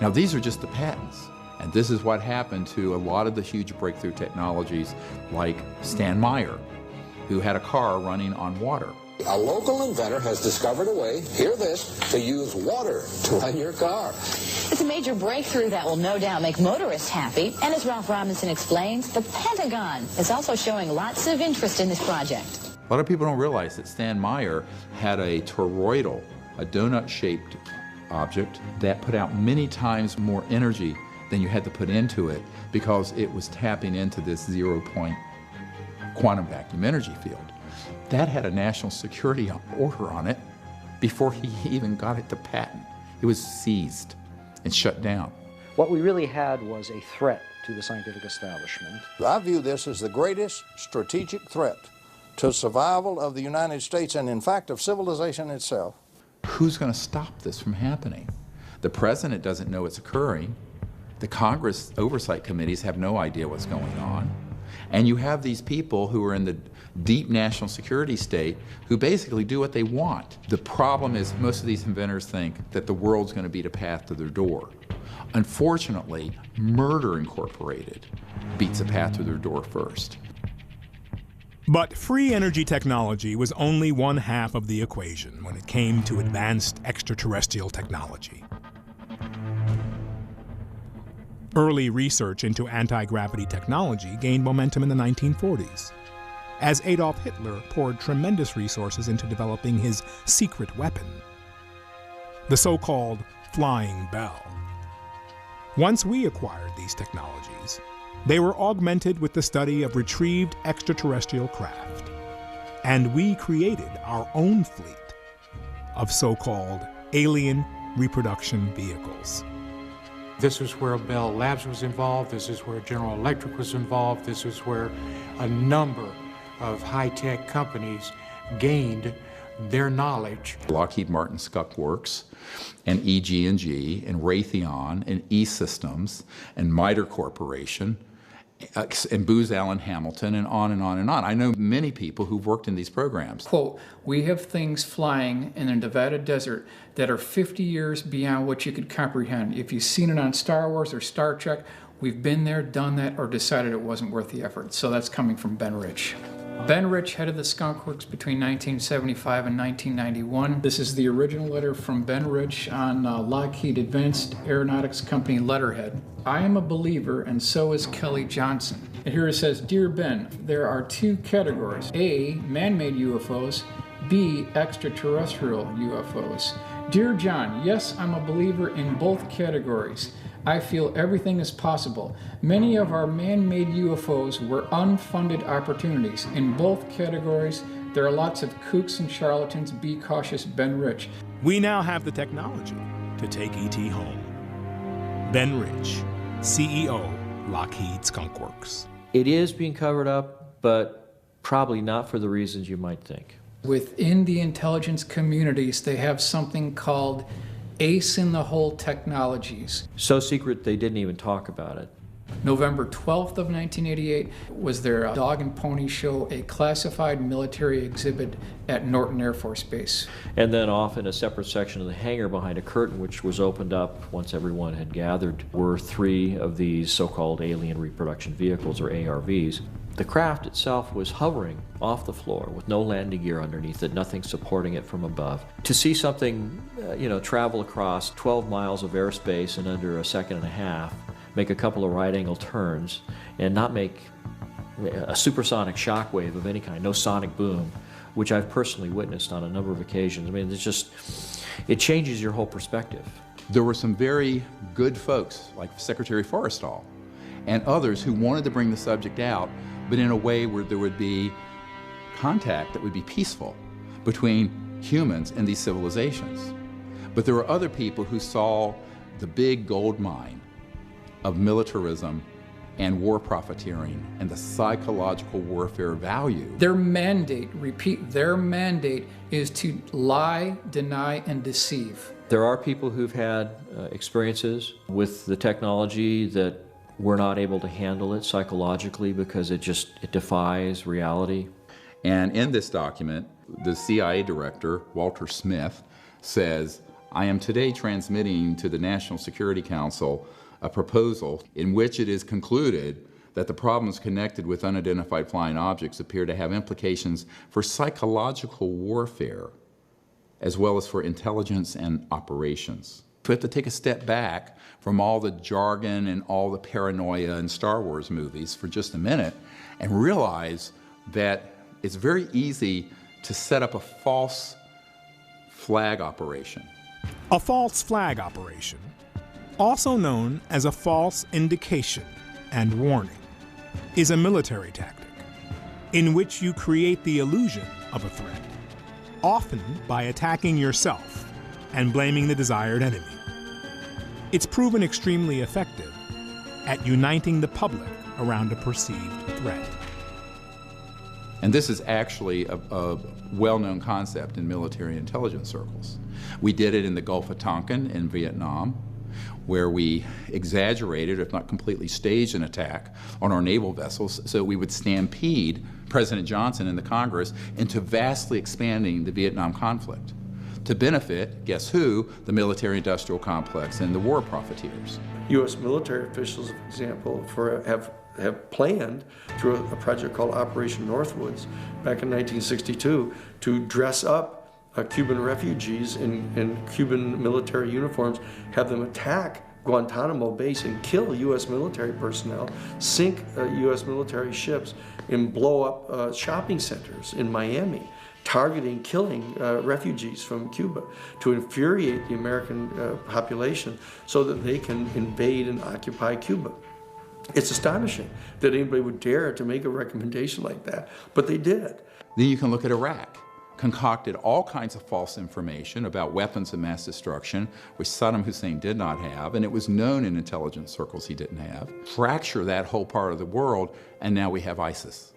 Now, these are just the patents. And this is what happened to a lot of the huge breakthrough technologies like Stan Meyer, who had a car running on water. A local inventor has discovered a way, hear this, to use water to run your car. It's a major breakthrough that will no doubt make motorists happy. And as Ralph Robinson explains, the Pentagon is also showing lots of interest in this project. A lot of people don't realize that Stan Meyer had a toroidal, a donut-shaped object that put out many times more energy than you had to put into it because it was tapping into this zero-point quantum vacuum energy field. That had a national security order on it before he even got it to patent. It was seized and shut down. What we really had was a threat to the scientific establishment. I view this as the greatest strategic threat to survival of the United States and, in fact, of civilization itself. Who's going to stop this from happening? The president doesn't know it's occurring. The Congress oversight committees have no idea what's going on. And you have these people who are in the deep national security state who basically do what they want. The problem is most of these inventors think that the world's going to beat a path to their door. Unfortunately, Murder Incorporated beats a path to their door first. But free energy technology was only one half of the equation when it came to advanced extraterrestrial technology. Early research into anti-gravity technology gained momentum in the 1940s, as Adolf Hitler poured tremendous resources into developing his secret weapon, the so-called flying bell. Once we acquired these technologies, they were augmented with the study of retrieved extraterrestrial craft, and we created our own fleet of so-called alien reproduction vehicles. This is where Bell Labs was involved, this is where General Electric was involved, this is where a number of high-tech companies gained their knowledge. Lockheed Martin Skunk Works, and EG&G, and Raytheon, and E-Systems, and MITRE Corporation, and Booz Allen Hamilton, and on and on and on. I know many people who've worked in these programs. Quote, we have things flying in the Nevada desert that are 50 years beyond what you could comprehend. If you've seen it on Star Wars or Star Trek, we've been there, done that, or decided it wasn't worth the effort. So that's coming from Ben Rich. Ben Rich headed the Skunk Works between 1975 and 1991. This is the original letter from Ben Rich on Lockheed Advanced Aeronautics Company letterhead. I am a believer, and so is Kelly Johnson. And here it says, Dear Ben, there are two categories. A, man-made UFOs. B, extraterrestrial UFOs. Dear John, yes, I'm a believer in both categories. I feel everything is possible. Many of our man-made UFOs were unfunded opportunities. In both categories, there are lots of kooks and charlatans. Be cautious, Ben Rich. We now have the technology to take ET home. Ben Rich, CEO, Lockheed Skunk Works. It is being covered up, but probably not for the reasons you might think. Within the intelligence communities, they have something called ace in the hole technologies. So secret they didn't even talk about it. November 12th of 1988 was their dog and pony show, a classified military exhibit at Norton Air Force Base. And then off in a separate section of the hangar behind a curtain, which was opened up once everyone had gathered, were 3 of these so-called alien reproduction vehicles, or ARVs. The craft itself was hovering off the floor with no landing gear underneath it, nothing supporting it from above. To see something, travel across 12 miles of airspace in under a second and a half, make a couple of right-angle turns, and not make a supersonic shockwave of any kind, no sonic boom, which I've personally witnessed on a number of occasions. I mean, it changes your whole perspective. There were some very good folks, like Secretary Forrestal, and others who wanted to bring the subject out, but in a way where there would be contact that would be peaceful between humans and these civilizations. But there were other people who saw the big gold mine of militarism and war profiteering and the psychological warfare value. Their mandate, repeat, their mandate is to lie, deny, and deceive. There are people who've had experiences with the technology that we're not able to handle it psychologically because it defies reality. And in this document, the CIA director, Walter Smith, says, I am today transmitting to the National Security Council a proposal in which it is concluded that the problems connected with unidentified flying objects appear to have implications for psychological warfare, as well as for intelligence and operations. We have to take a step back from all the jargon and all the paranoia in Star Wars movies for just a minute and realize that it's very easy to set up a false flag operation. A false flag operation, also known as a false indication and warning, is a military tactic in which you create the illusion of a threat, often by attacking yourself and blaming the desired enemy. It's proven extremely effective at uniting the public around a perceived threat. And this is actually a well-known concept in military intelligence circles. We did it in the Gulf of Tonkin in Vietnam. where we exaggerated, if not completely staged, an attack on our naval vessels so we would stampede President Johnson and the Congress into vastly expanding the Vietnam conflict to benefit, guess who, the military-industrial complex and the war profiteers. U.S. military officials, for example, have planned through a project called Operation Northwoods back in 1962 to dress up Cuban refugees in Cuban military uniforms, have them attack Guantanamo Base and kill U.S. military personnel, sink U.S. military ships, and blow up shopping centers in Miami, targeting, killing refugees from Cuba to infuriate the American population so that they can invade and occupy Cuba. It's astonishing that anybody would dare to make a recommendation like that, but they did. Then you can look at Iraq. Concocted all kinds of false information about weapons of mass destruction, which Saddam Hussein did not have, and it was known in intelligence circles he didn't have. Fracture that whole part of the world, and now we have ISIS.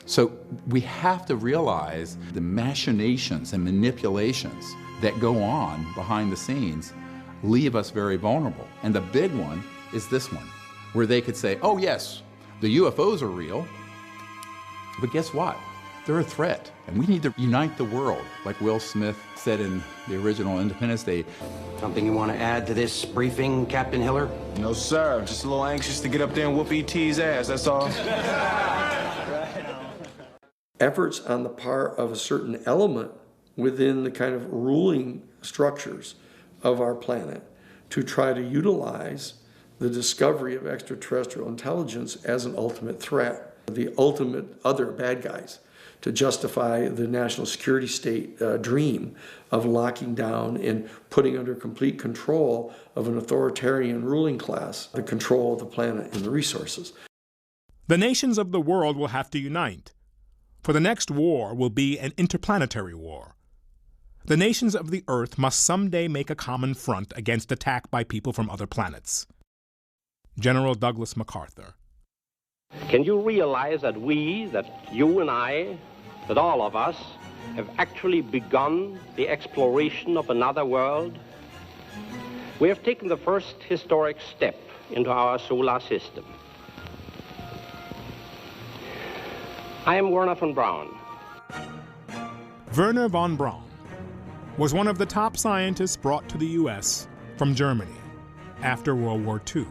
So we have to realize the machinations and manipulations that go on behind the scenes leave us very vulnerable. And the big one is this one, where they could say, oh yes, the UFOs are real, but guess what? They're a threat, and we need to unite the world, like Will Smith said in the original Independence Day. Something you want to add to this briefing, Captain Hiller? No, sir. Just a little anxious to get up there and whoop E.T.'s ass, that's all. Efforts on the part of a certain element within the kind of ruling structures of our planet to try to utilize the discovery of extraterrestrial intelligence as an ultimate threat, the ultimate other bad guys, to justify the national security state dream of locking down and putting under complete control of an authoritarian ruling class the control of the planet and the resources. The nations of the world will have to unite, for the next war will be an interplanetary war. The nations of the Earth must someday make a common front against attack by people from other planets. General Douglas MacArthur. Can you realize that you and I, that all of us, have actually begun the exploration of another world? We have taken the first historic step into our solar system. I am Wernher von Braun. Wernher von Braun was one of the top scientists brought to the U.S. from Germany after World War II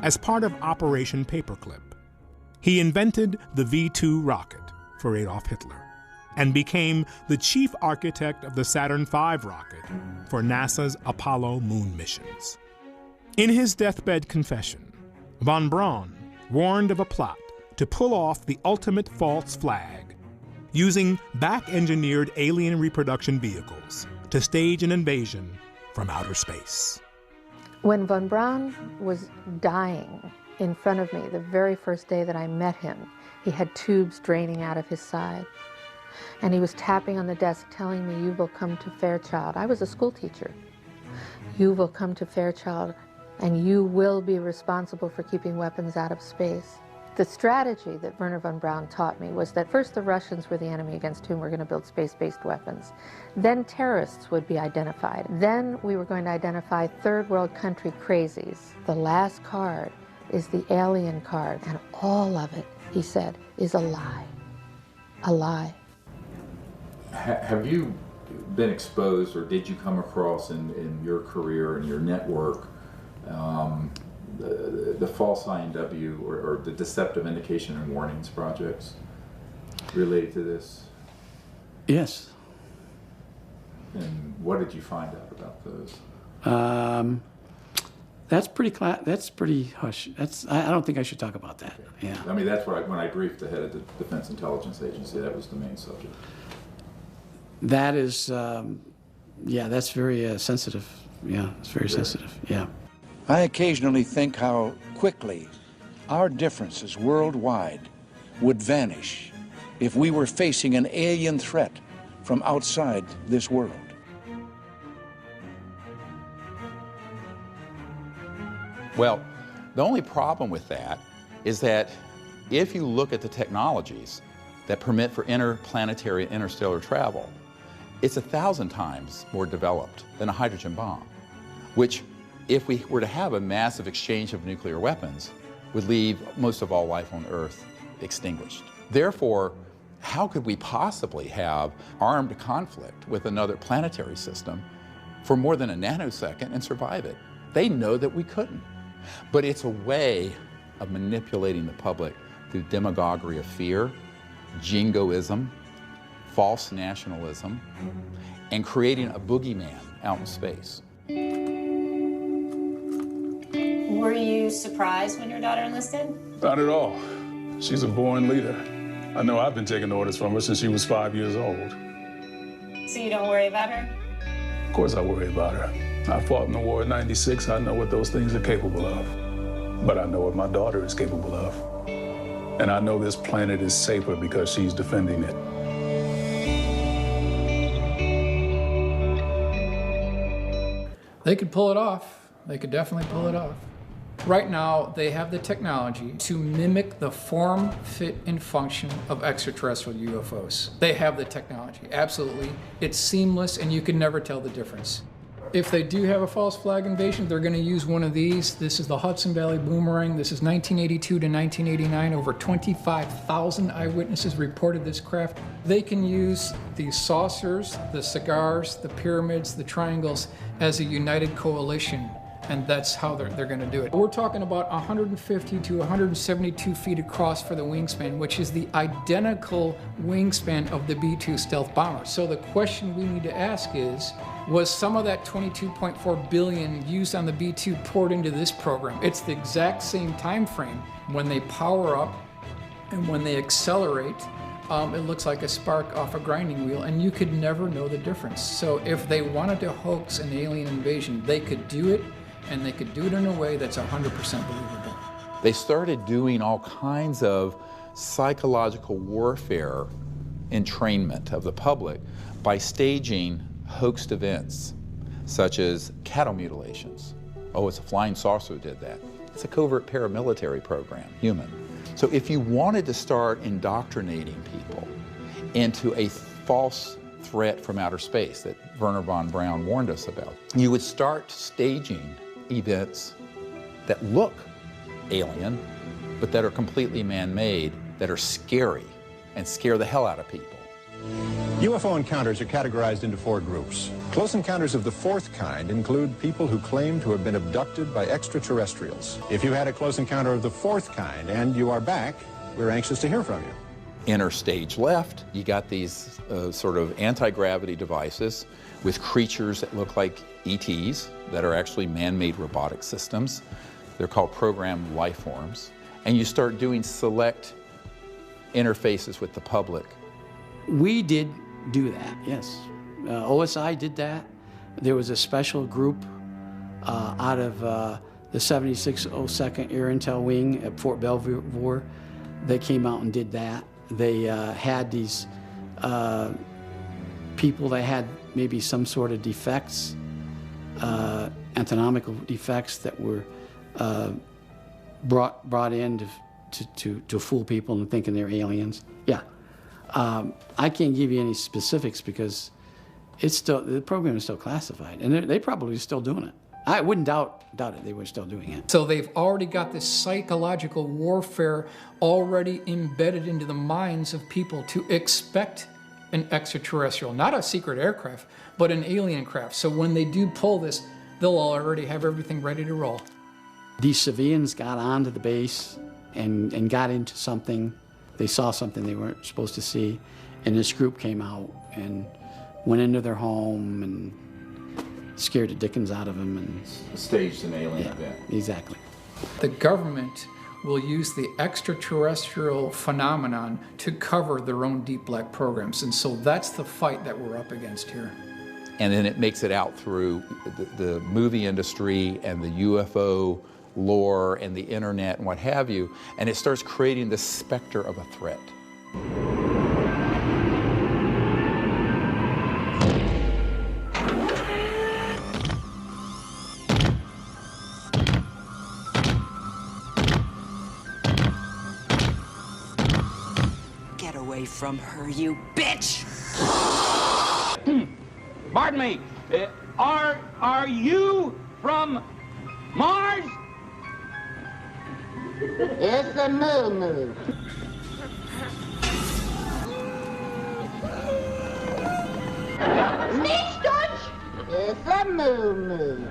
as part of Operation Paperclip. He invented the V-2 rocket for Adolf Hitler and became the chief architect of the Saturn V rocket for NASA's Apollo moon missions. In his deathbed confession, von Braun warned of a plot to pull off the ultimate false flag, using back-engineered alien reproduction vehicles to stage an invasion from outer space. When von Braun was dying in front of me, the very first day that I met him, he had tubes draining out of his side. And he was tapping on the desk telling me, "You will come to Fairchild." I was a school teacher. "You will come to Fairchild and you will be responsible for keeping weapons out of space." The strategy that Wernher von Braun taught me was that first the Russians were the enemy against whom we're going to build space-based weapons. Then terrorists would be identified. Then we were going to identify third world country crazies. The last card is the alien card, and all of it, he said, is a lie. A lie. Have you been exposed, or did you come across in your career and your network the false INW or the deceptive indication and warnings projects related to this? Yes. And what did you find out about those? That's pretty hush. I don't think I should talk about that. Yeah. I mean, that's what when I briefed the head of the Defense Intelligence Agency, that was the main subject. That is, yeah, that's very sensitive. Yeah, it's very sensitive. Yeah. I occasionally think how quickly our differences worldwide would vanish if we were facing an alien threat from outside this world. Well, the only problem with that is that if you look at the technologies that permit for interplanetary and interstellar travel, it's 1,000 times more developed than a hydrogen bomb, which if we were to have a massive exchange of nuclear weapons, would leave most of all life on Earth extinguished. Therefore, how could we possibly have armed conflict with another planetary system for more than a nanosecond and survive it? They know that we couldn't. But it's a way of manipulating the public through demagoguery of fear, jingoism, false nationalism, and creating a boogeyman out in space. Were you surprised when your daughter enlisted? Not at all. She's a born leader. I know I've been taking orders from her since she was 5 years old. So you don't worry about her? Of course I worry about her. I fought in the war in '96. I know what those things are capable of. But I know what my daughter is capable of. And I know this planet is safer because she's defending it. They could pull it off. They could definitely pull it off. Right now, they have the technology to mimic the form, fit, and function of extraterrestrial UFOs. They have the technology, absolutely. It's seamless, and you can never tell the difference. If they do have a false flag invasion, they're going to use one of these. This is the Hudson Valley Boomerang. This is 1982 to 1989. Over 25,000 eyewitnesses reported this craft. They can use the saucers, the cigars, the pyramids, the triangles as a united coalition, and that's how they're going to do it. We're talking about 150 to 172 feet across for the wingspan, which is the identical wingspan of the B-2 stealth bomber. So the question we need to ask is, was some of that $22.4 billion used on the B-2 poured into this program? It's the exact same time frame. When they power up and when they accelerate, it looks like a spark off a grinding wheel, and you could never know the difference. So if they wanted to hoax an alien invasion, they could do it, and they could do it in a way that's 100% believable. They started doing all kinds of psychological warfare entrainment of the public by staging hoaxed events, such as cattle mutilations. Oh, it's a flying saucer did that. It's a covert paramilitary program, human. So if you wanted to start indoctrinating people into a false threat from outer space that Wernher von Braun warned us about, you would start staging events that look alien, but that are completely man-made, that are scary and scare the hell out of people. UFO encounters are categorized into 4 groups. Close encounters of the 4th kind include people who claim to have been abducted by extraterrestrials. If you had a close encounter of the 4th kind and you are back, we're anxious to hear from you. Inner stage left, you got these sort of anti-gravity devices with creatures that look like ETs that are actually man-made robotic systems. They're called programmed life forms. And you start doing select interfaces with the public. We did do that, yes. OSI did that. There was a special group out of the 7602nd Air Intel Wing at Fort Belvoir that came out and did that. They had these people that had maybe some sort of defects, anatomical defects that were brought in to fool people into thinking they're aliens. Yeah. I can't give you any specifics because the program is still classified, and they're probably still doing it. I wouldn't doubt it, they were still doing it. So they've already got this psychological warfare already embedded into the minds of people to expect an extraterrestrial, not a secret aircraft, but an alien craft. So when they do pull this, they'll already have everything ready to roll. These civilians got onto the base and got into something. They saw something they weren't supposed to see, and this group came out and went into their home and scared the dickens out of them and staged an alien event. Exactly. The government will use the extraterrestrial phenomenon to cover their own deep black programs, and so that's the fight that we're up against here. And then it makes it out through the movie industry and the UFO lore and the internet and what have you, and it starts creating this specter of a threat. Get away from her, you bitch! Pardon me, are you from Mars? It's a moo-moo. Nicht Deutsch? It's a moo-moo.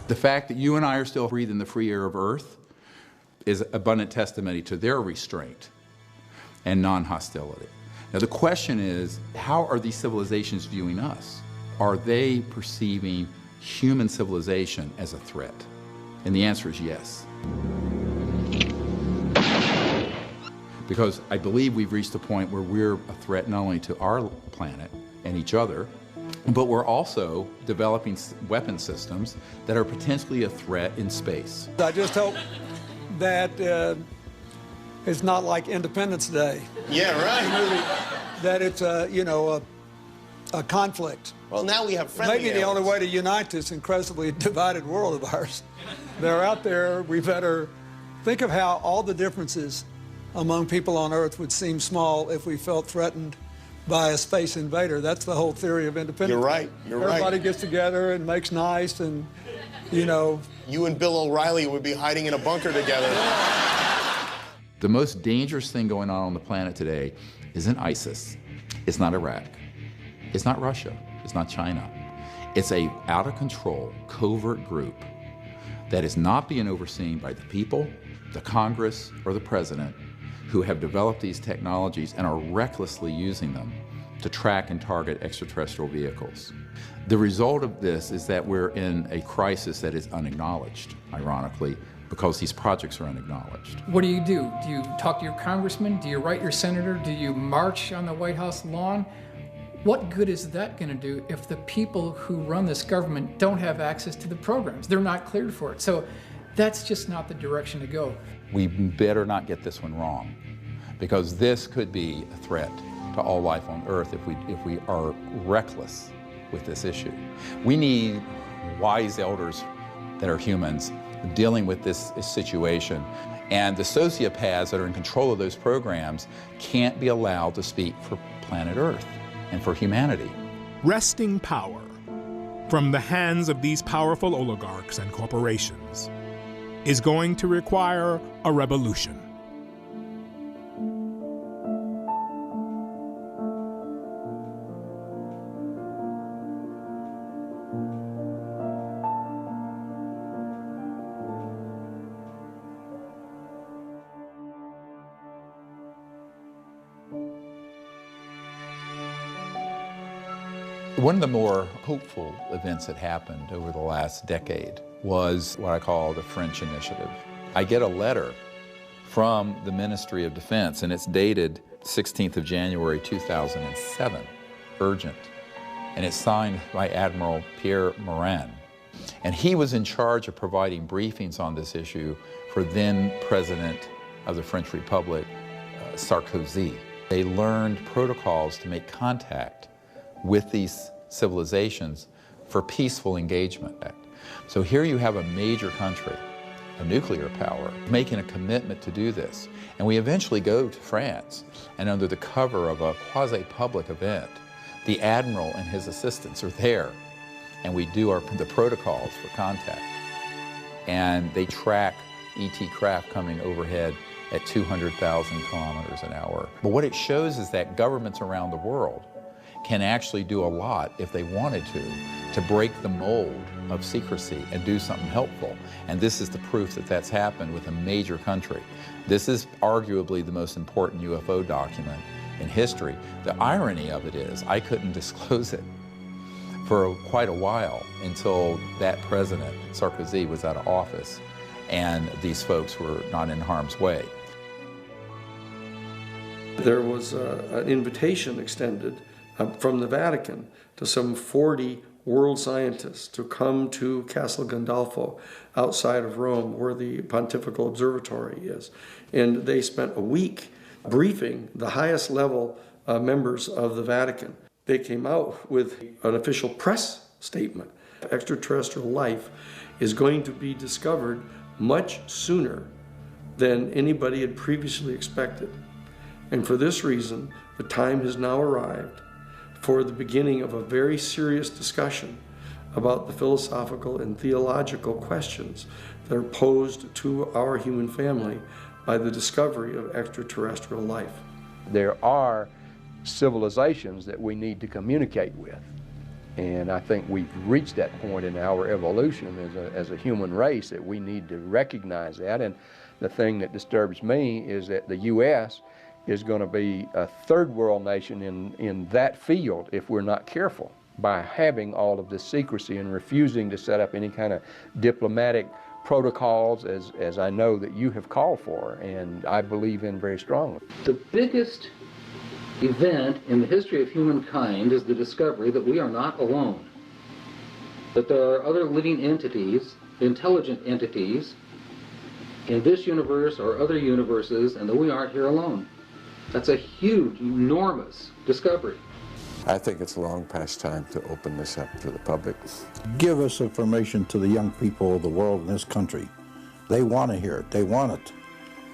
The fact that you and I are still breathing the free air of Earth is abundant testimony to their restraint and non-hostility. Now the question is, how are these civilizations viewing us? Are they perceiving human civilization as a threat? And the answer is yes. Because I believe we've reached a point where we're a threat not only to our planet and each other, but we're also developing weapon systems that are potentially a threat in space. I just hope that it's not like Independence Day. Yeah, right. That it's a conflict. Well, now we have friendly Maybe the only way to unite this incredibly divided world of ours. They're out there. We better think of how all the differences among people on Earth would seem small if we felt threatened by a space invader. That's the whole theory of independence. You're right. Everybody gets together and makes nice, and You and Bill O'Reilly would be hiding in a bunker together. The most dangerous thing going on the planet today isn't ISIS. It's not Iraq. It's not Russia. It's not China. It's a out-of-control, covert group that is not being overseen by the people, the Congress, or the president, who have developed these technologies and are recklessly using them to track and target extraterrestrial vehicles. The result of this is that we're in a crisis that is unacknowledged, ironically, because these projects are unacknowledged. What do? Do you talk to your congressman? Do you write your senator? Do you march on the White House lawn? What good is that going to do if the people who run this government don't have access to the programs? They're not cleared for it. So that's just not the direction to go. We better not get this one wrong, because this could be a threat to all life on Earth if we are reckless with this issue. We need wise elders that are humans dealing with this situation, and the sociopaths that are in control of those programs can't be allowed to speak for planet Earth and for humanity. Wresting power from the hands of these powerful oligarchs and corporations is going to require a revolution. One of the more hopeful events that happened over the last decade was what I call the French Initiative. I get a letter from the Ministry of Defense, and it's dated 16th of January 2007, urgent, and it's signed by Admiral Pierre Morin. And he was in charge of providing briefings on this issue for then President of the French Republic, Sarkozy. They learned protocols to make contact with these civilizations for peaceful engagement. So here you have a major country, a nuclear power, making a commitment to do this. And we eventually go to France, and under the cover of a quasi-public event, the Admiral and his assistants are there, and we do the protocols for contact. And they track ET craft coming overhead at 200,000 kilometers an hour. But what it shows is that governments around the world can actually do a lot, if they wanted to break the mold of secrecy and do something helpful. And this is the proof that that's happened with a major country. This is arguably the most important UFO document in history. The irony of it is, I couldn't disclose it for quite a while until that president, Sarkozy, was out of office and these folks were not in harm's way. There was an invitation extended from the Vatican to some 40 world scientists to come to Castel Gandolfo outside of Rome, where the Pontifical Observatory is. And they spent a week briefing the highest level members of the Vatican. They came out with an official press statement. Extraterrestrial life is going to be discovered much sooner than anybody had previously expected. And for this reason, the time has now arrived for the beginning of a very serious discussion about the philosophical and theological questions that are posed to our human family by the discovery of extraterrestrial life. There are civilizations that we need to communicate with. And I think we've reached that point in our evolution as a human race that we need to recognize that. And the thing that disturbs me is that the U.S. is going to be a third world nation in that field if we're not careful, by having all of this secrecy and refusing to set up any kind of diplomatic protocols as I know that you have called for and I believe in very strongly. The biggest event in the history of humankind is the discovery that we are not alone, that there are other living entities, intelligent entities, in this universe or other universes, and that we aren't here alone. That's a huge, enormous discovery. I think it's long past time to open this up to the public. Give us information to the young people of the world in this country. They want to hear it. They want it.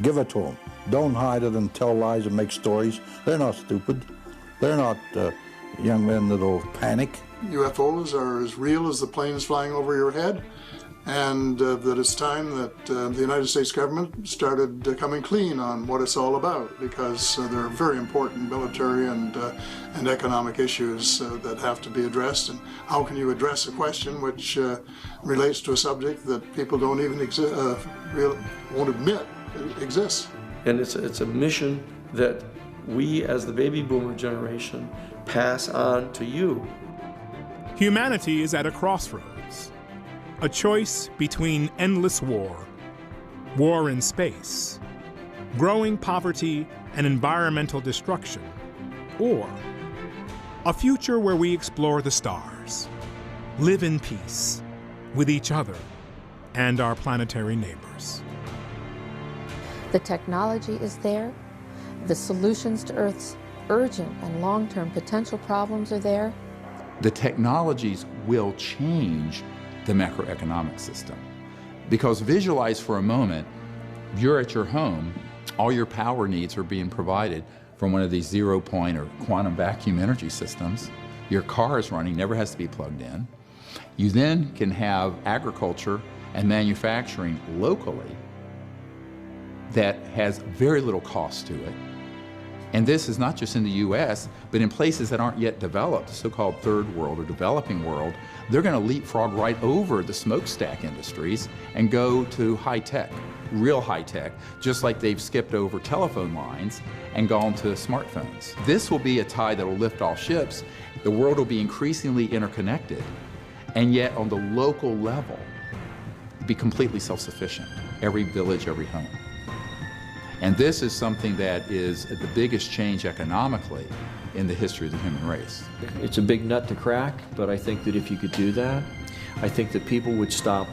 Give it to them. Don't hide it and tell lies and make stories. They're not stupid. They're not young men that'll panic. UFOs are as real as the planes flying over your head, and that it's time that the United States government started coming clean on what it's all about, because there are very important military and economic issues that have to be addressed. And how can you address a question which relates to a subject that people don't even won't admit exists? And it's a mission that we as the baby boomer generation pass on to you. Humanity is at a crossroads, a choice between endless war in space, growing poverty and environmental destruction, or a future where we explore the stars, live in peace with each other and our planetary neighbors. The technology is there. The solutions to Earth's urgent and long-term potential problems are there. The technologies will change the macroeconomic system. Because visualize for a moment, you're at your home, all your power needs are being provided from one of these zero-point or quantum vacuum energy systems. Your car is running, never has to be plugged in. You then can have agriculture and manufacturing locally that has very little cost to it. And this is not just in the US, but in places that aren't yet developed, so-called third world or developing world. They're going to leapfrog right over the smokestack industries and go to high-tech, real high-tech, just like they've skipped over telephone lines and gone to smartphones. This will be a tide that will lift all ships. The world will be increasingly interconnected, and yet on the local level, be completely self-sufficient, every village, every home. And this is something that is the biggest change economically in the history of the human race. It's a big nut to crack, but I think that if you could do that, I think that people would stop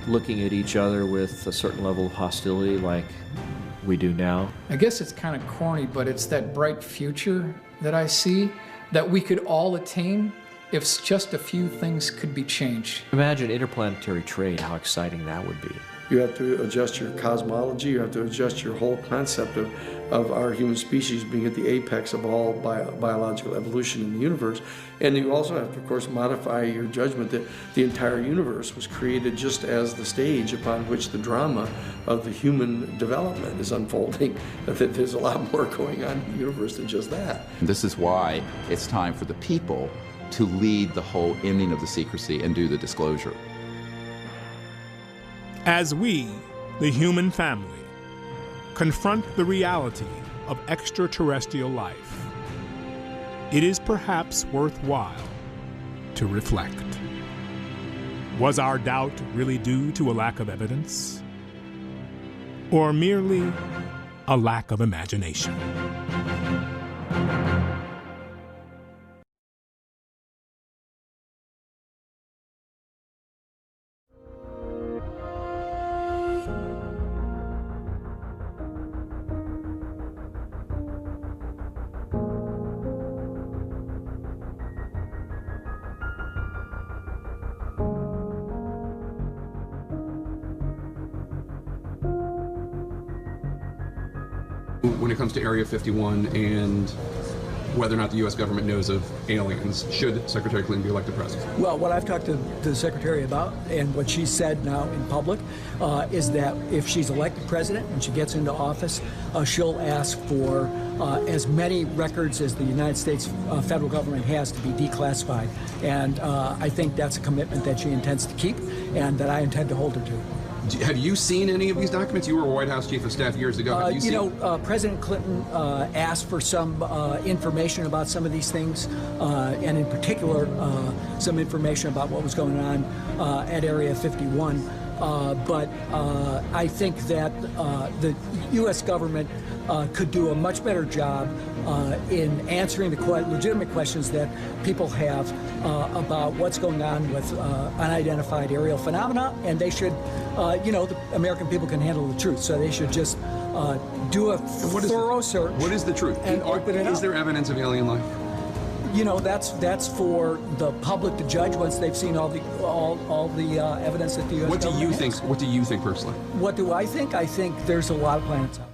looking at each other with a certain level of hostility like we do now. I guess it's kind of corny, but it's that bright future that I see that we could all attain if just a few things could be changed. Imagine interplanetary trade, how exciting that would be. You have to adjust your cosmology, you have to adjust your whole concept of our human species being at the apex of all biological evolution in the universe. And you also have to, of course, modify your judgment that the entire universe was created just as the stage upon which the drama of the human development is unfolding, that there's a lot more going on in the universe than just that. This is why it's time for the people to lead the whole ending of the secrecy and do the disclosure. As we, the human family, confront the reality of extraterrestrial life, it is perhaps worthwhile to reflect. Was our doubt really due to a lack of evidence? Or merely a lack of imagination? when it comes to Area 51 and whether or not the U.S. government knows of aliens, should Secretary Clinton be elected president? Well, what I've talked to the Secretary about, and what she said now in public, is that if she's elected president and she gets into office, she'll ask for as many records as the United States federal government has to be declassified. And I think that's a commitment that she intends to keep and that I intend to hold her to. Have you seen any of these documents? You were a White House Chief of Staff years ago. Have you seen... President Clinton asked for some information about some of these things, and in particular, some information about what was going on at Area 51. But I think that the U.S. government could do a much better job in answering the legitimate questions that people have about what's going on with unidentified aerial phenomena, and they should, the American people can handle the truth, so they should just do a thorough search. What is the truth? And open it up. Is there evidence of alien life? That's for the public to judge once they've seen all the evidence that the U.S. government has. What do you think personally? What do I think? I think there's a lot of planets out there.